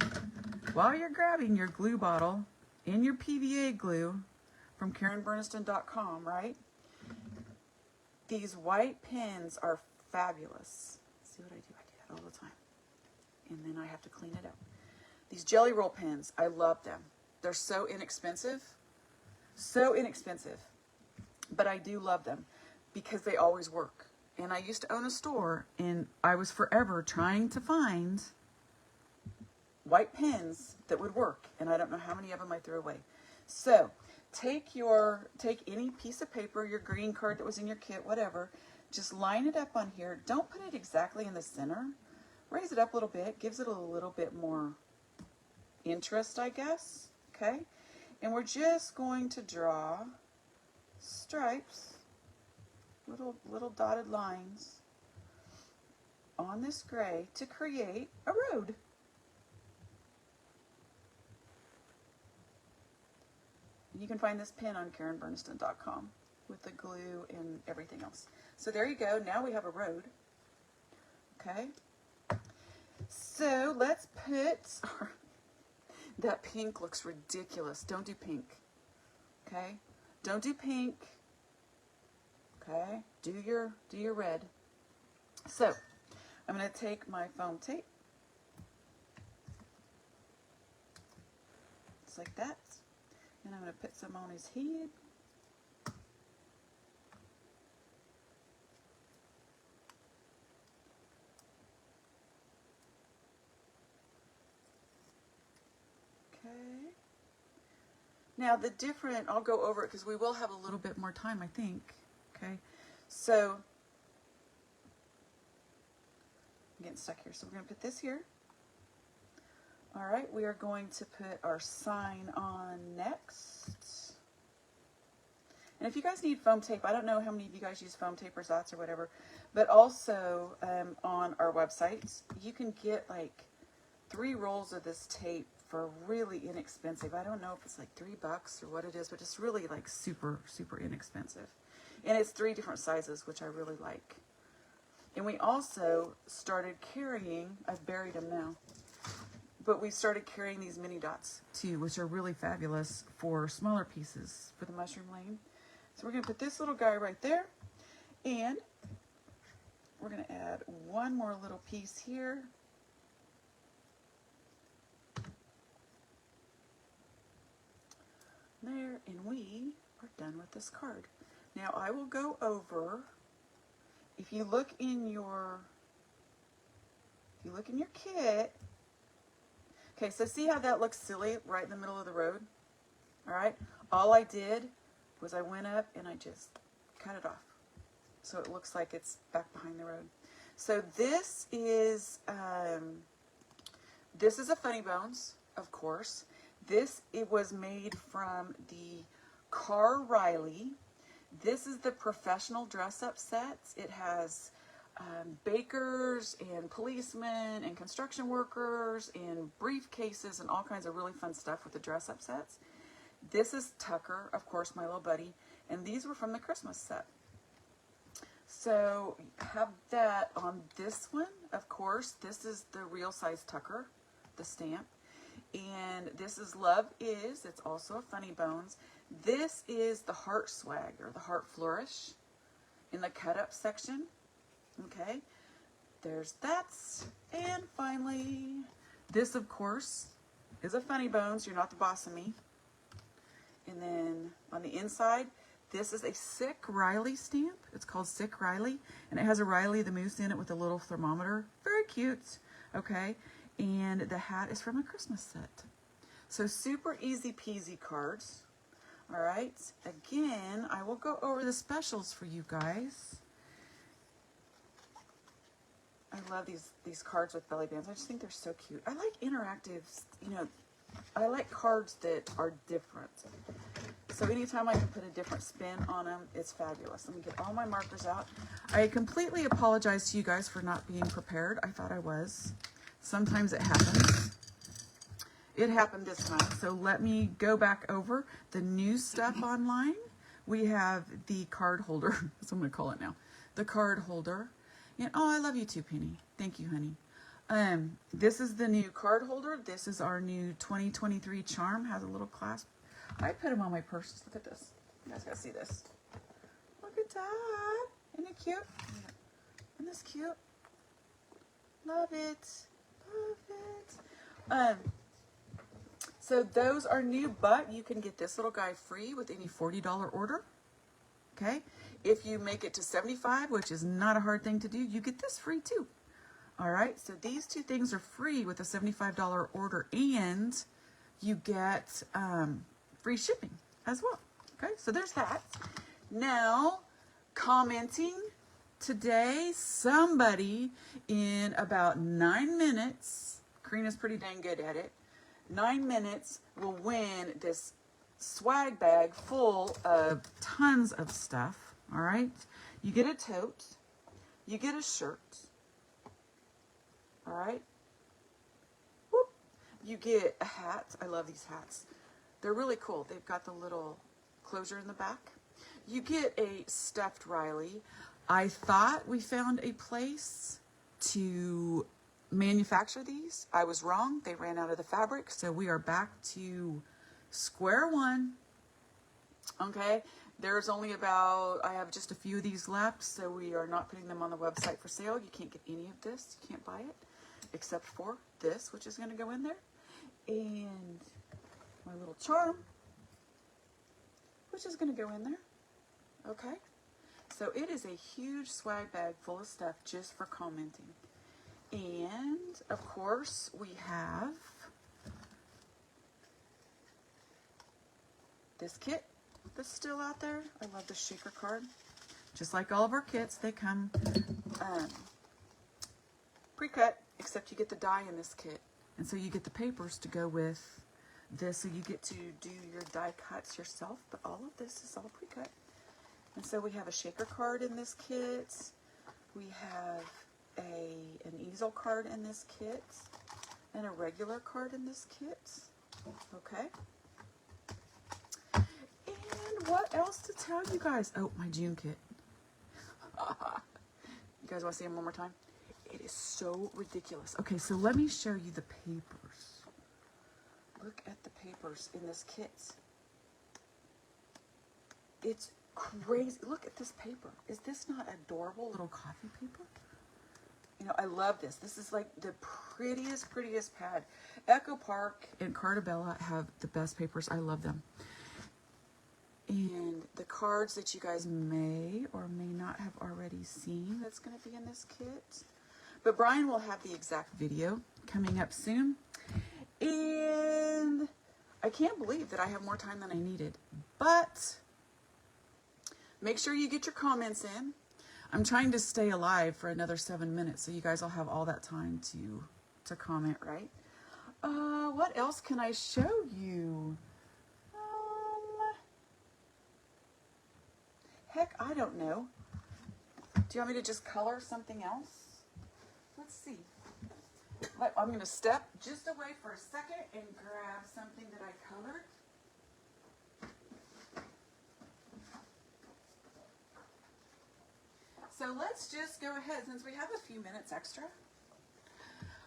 your glue bottle and your PVA glue from KarenBerniston.com, right? These white pens are fabulous. See what I do? I do that all the time. And then I have to clean it up. These Jelly Roll pens, I love them. They're so inexpensive. So inexpensive. But I do love them because they always work. And I used to own a store, and I was forever trying to find white pens that would work. And I don't know how many of them I threw away. So take any piece of paper, your green card that was in your kit, whatever. Just line it up on here. Don't put it exactly in the center. Raise it up a little bit. Gives it a little bit more interest, I guess. Okay? And we're just going to draw stripes, little dotted lines on this gray to create a road. You can find this pen on KarenBerniston.com with the glue and everything else. So there you go. Now we have a road. Okay? So let's put... That pink looks ridiculous. Don't do pink. Okay? Don't do pink. Okay? Do your red. So, I'm going to take my foam tape. Just like that. And I'm going to put some on his head. Okay. Now I'll go over it because we will have a little bit more time, I think. Okay. So, I'm getting stuck here. So we're going to put this here. All right, we are going to put our sign on next. And if you guys need foam tape, I don't know how many of you guys use foam tape or Zots or whatever, but also on our website, you can get like 3 rolls of this tape for really inexpensive. I don't know if it's like $3 or what it is, but it's really like super, super inexpensive. And it's 3 different sizes, which I really like. And we also started carrying, I've buried them now, but we started carrying these mini dots too, which are really fabulous for smaller pieces for the mushroom lane. So we're going to put this little guy right there, and we're going to add one more little piece here. There, and we are done with this card. Now I will go over, if you look in your kit, okay, so see how that looks silly right in the middle of the road? All right, all I did was I went up and I just cut it off. So it looks like it's back behind the road. So this is a Funny Bones, of course. It was made from the Car Riley. This is the professional dress-up sets. It has bakers and policemen and construction workers and briefcases and all kinds of really fun stuff with the dress-up sets. This is Tucker, of course, my little buddy, and these were from the Christmas set. So have that on this one, of course. This is the real size Tucker, the stamp. And this is Love Is. It's also a Funny Bones. This is the Heart Swag, or the Heart Flourish, in the cut up section. Okay, there's that. And finally, this, of course, is a Funny Bones. You're not the boss of me. And then on the inside, this is a Sick Riley stamp. It's called Sick Riley, and it has a Riley the Moose in it with a little thermometer. Very cute. Okay. And the hat is from a Christmas set. So super easy peasy cards. All right. Again, I will go over the specials for you guys. I love these cards with belly bands. I just think they're so cute. I like interactives, you know, I like cards that are different. So anytime I can put a different spin on them, it's fabulous. Let me get all my markers out. I completely apologize to you guys for not being prepared. I thought I was. Sometimes it happens. It happened this time. So let me go back over the new stuff online. We have the card holder. That's what I'm going to call it now. The card holder. And, oh, I love you too, Penny. Thank you, honey. This is the new card holder. This is our new 2023 charm. Has a little clasp. I put them on my purse. Look at this. You guys gotta see this. Look at that. Isn't it cute? Isn't this cute? Love it. Love it. So those are new, but you can get this little guy free with any $40 order. Okay? If you make it to $75, which is not a hard thing to do, you get this free too. All right, so these two things are free with a $75 order, and you get free shipping as well. Okay, so there's that. Now, commenting today, somebody in about 9 minutes, Karina's pretty dang good at it, 9 minutes will win this swag bag full of tons of stuff. All right, you get a tote, you get a shirt. All right. Whoop. You get a hat. I love these hats. They're really cool. They've got the little closure in the back. You get a stuffed Riley. I thought we found a place to manufacture these. I was wrong. They ran out of the fabric. So we are back to square one. Okay. There's only about, I have just a few of these left. So we are not putting them on the website for sale. You can't get any of this. You can't buy it. Except for this, which is going to go in there, and my little charm, which is going to go in there. Okay, so it is a huge swag bag full of stuff just for commenting. And of course we have this kit that's still out there. I love the shaker card. Just like all of our kits, they come pre-cut, except you get the die in this kit. And so you get the papers to go with this, so you get to do your die cuts yourself, but all of this is all pre-cut. And so we have a shaker card in this kit. We have an easel card in this kit, and a regular card in this kit. Okay. And what else to tell you guys? Oh, my June kit. You guys want to see them one more time? It is so ridiculous. Okay, so let me show you the papers. Look at the papers in this kit. It's crazy. Look at this paper. Is this not adorable little coffee paper? You know, I love this. This is like the prettiest pad. Echo Park and Cartabella have the best papers. I love them. And the cards that you guys may or may not have already seen that's going to be in this kit. But Brian will have the exact video coming up soon. And I can't believe that I have more time than I needed. But make sure you get your comments in. I'm trying to stay alive for another 7 minutes, so you guys will have all that time to comment, right? What else can I show you? Heck, I don't know. Do you want me to just color something else? Let's see. I'm going to step just away for a second and grab something that I colored. So let's just go ahead, since we have a few minutes extra.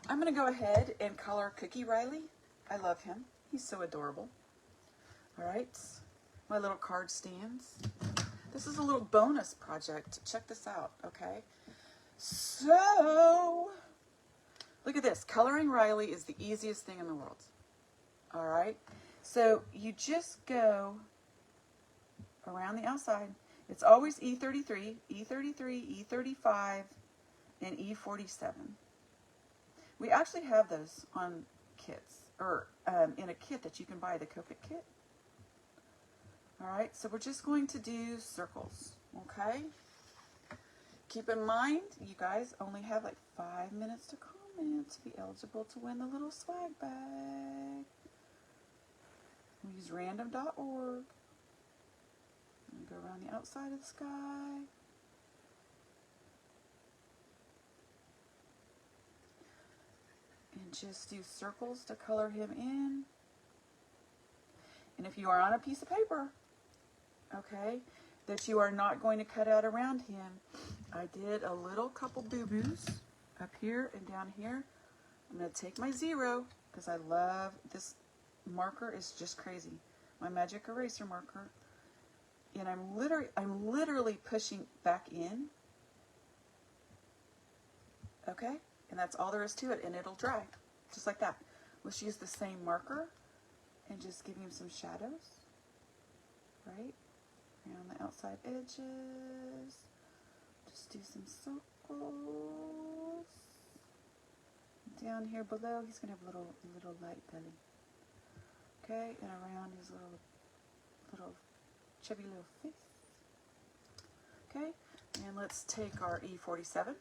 I'm going to go ahead and color Cookie Riley. I love him. He's so adorable. All right. My little card stands. This is a little bonus project. Check this out, okay? So, look at this. Coloring Riley is the easiest thing in the world. All right? So, you just go around the outside. It's always E33, E33, E35, and E47. We actually have those on kits, or in a kit that you can buy, the Copic kit. All right, so we're just going to do circles, okay? Keep in mind, you guys only have like 5 minutes to comment to be eligible to win the little swag bag. We use random.org. Go around the outside of the sky. And just do circles to color him in. And if you are on a piece of paper, okay, that you are not going to cut out around him, I did a little couple boo-boos up here and down here. I'm going to take my 0 because I love this marker. Is just crazy. My magic eraser marker. And I'm literally pushing back in. Okay? And that's all there is to it, and it'll dry. Just like that. Let's use the same marker and just give him some shadows. Right? Around the outside edges. Just do some circles. Down here below, he's going to have a little light belly. Okay? And around his little chubby little face. Okay? And let's take our E47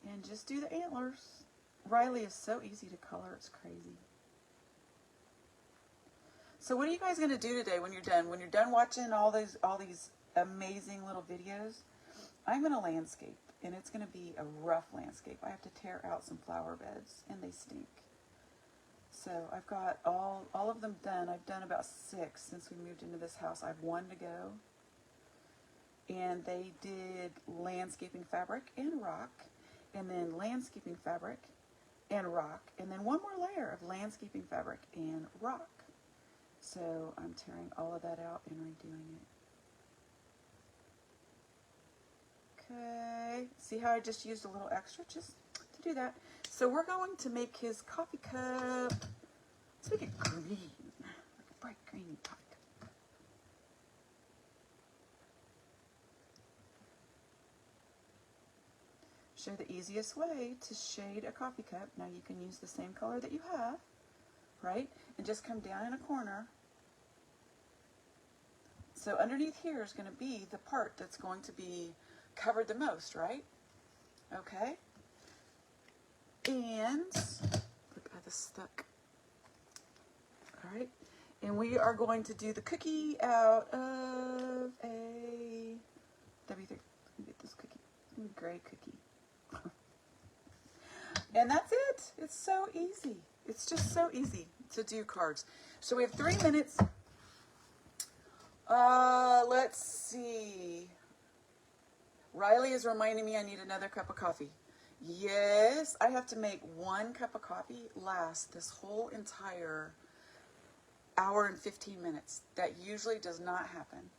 and just do the antlers. Riley is so easy to color, it's crazy. So what are you guys going to do today when you're done? When you're done watching all these amazing little videos, I'm going to landscape, and it's going to be a rough landscape. I have to tear out some flower beds, and they stink. So I've got all of them done. I've done about 6 since we moved into this house. I have 1 to go. And they did landscaping fabric and rock, and then landscaping fabric and rock, and then 1 more layer of landscaping fabric and rock. So I'm tearing all of that out and redoing it. Okay, see how I just used a little extra just to do that. So we're going to make his coffee cup. Let's make it green, like a bright green coffee cup. Show the easiest way to shade a coffee cup. Now you can use the same color that you have, right? And just come down in a corner. So underneath here is going to be the part that's going to be covered the most, right? Okay. And look, I just stuck. All right. And we are going to do the cookie out of a W3. Let me get this cookie. Gray cookie. And that's it. It's so easy. It's just so easy to do cards. So we have 3 minutes. Let's see. Riley is reminding me I need another cup of coffee. Yes, I have to make 1 cup of coffee last this whole entire hour and 15 minutes. That usually does not happen.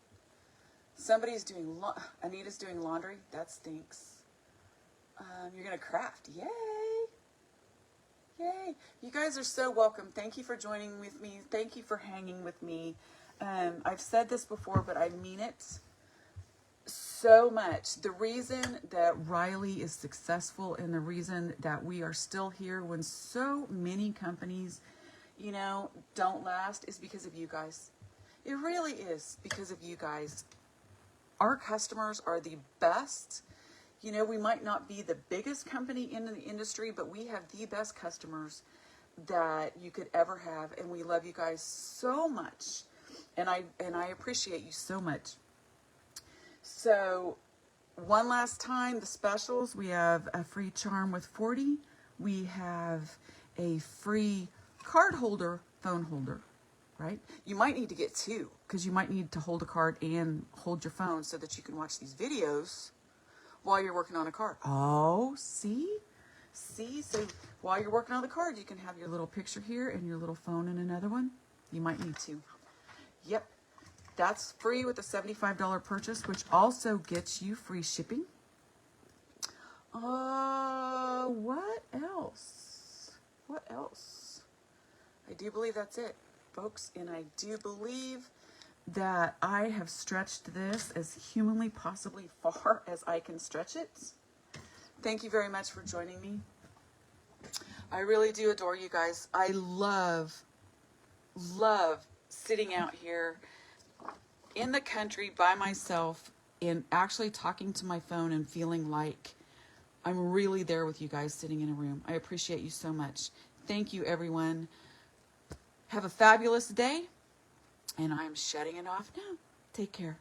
Somebody's doing, Anita's doing laundry. That stinks. You're going to craft. Yay. Yay. You guys are so welcome. Thank you for joining with me. Thank you for hanging with me. I've said this before, but I mean it so much. The reason that Riley is successful and the reason that we are still here when so many companies, you know, don't last is because of you guys. It really is because of you guys. Our customers are the best. You know, we might not be the biggest company in the industry, but we have the best customers that you could ever have, and we love you guys so much. And I appreciate you so much. So, one last time, the specials. We have a free charm with 40. We have a free card holder, phone holder, right? You might need to get 2 because you might need to hold a card and hold your phone so that you can watch these videos while you're working on a card. Oh, see? See? So while you're working on the card, you can have your little picture here and your little phone in another one. You might need 2. Yep. That's free with a $75 purchase, which also gets you free shipping. What else? What else? I do believe that's it, folks. And I do believe that I have stretched this as humanly possibly far as I can stretch it. Thank you very much for joining me. I really do adore you guys. I love sitting out here in the country by myself and actually talking to my phone and feeling like I'm really there with you guys sitting in a room. I appreciate you so much. Thank you, everyone. Have a fabulous day, and I'm shutting it off now. Take care.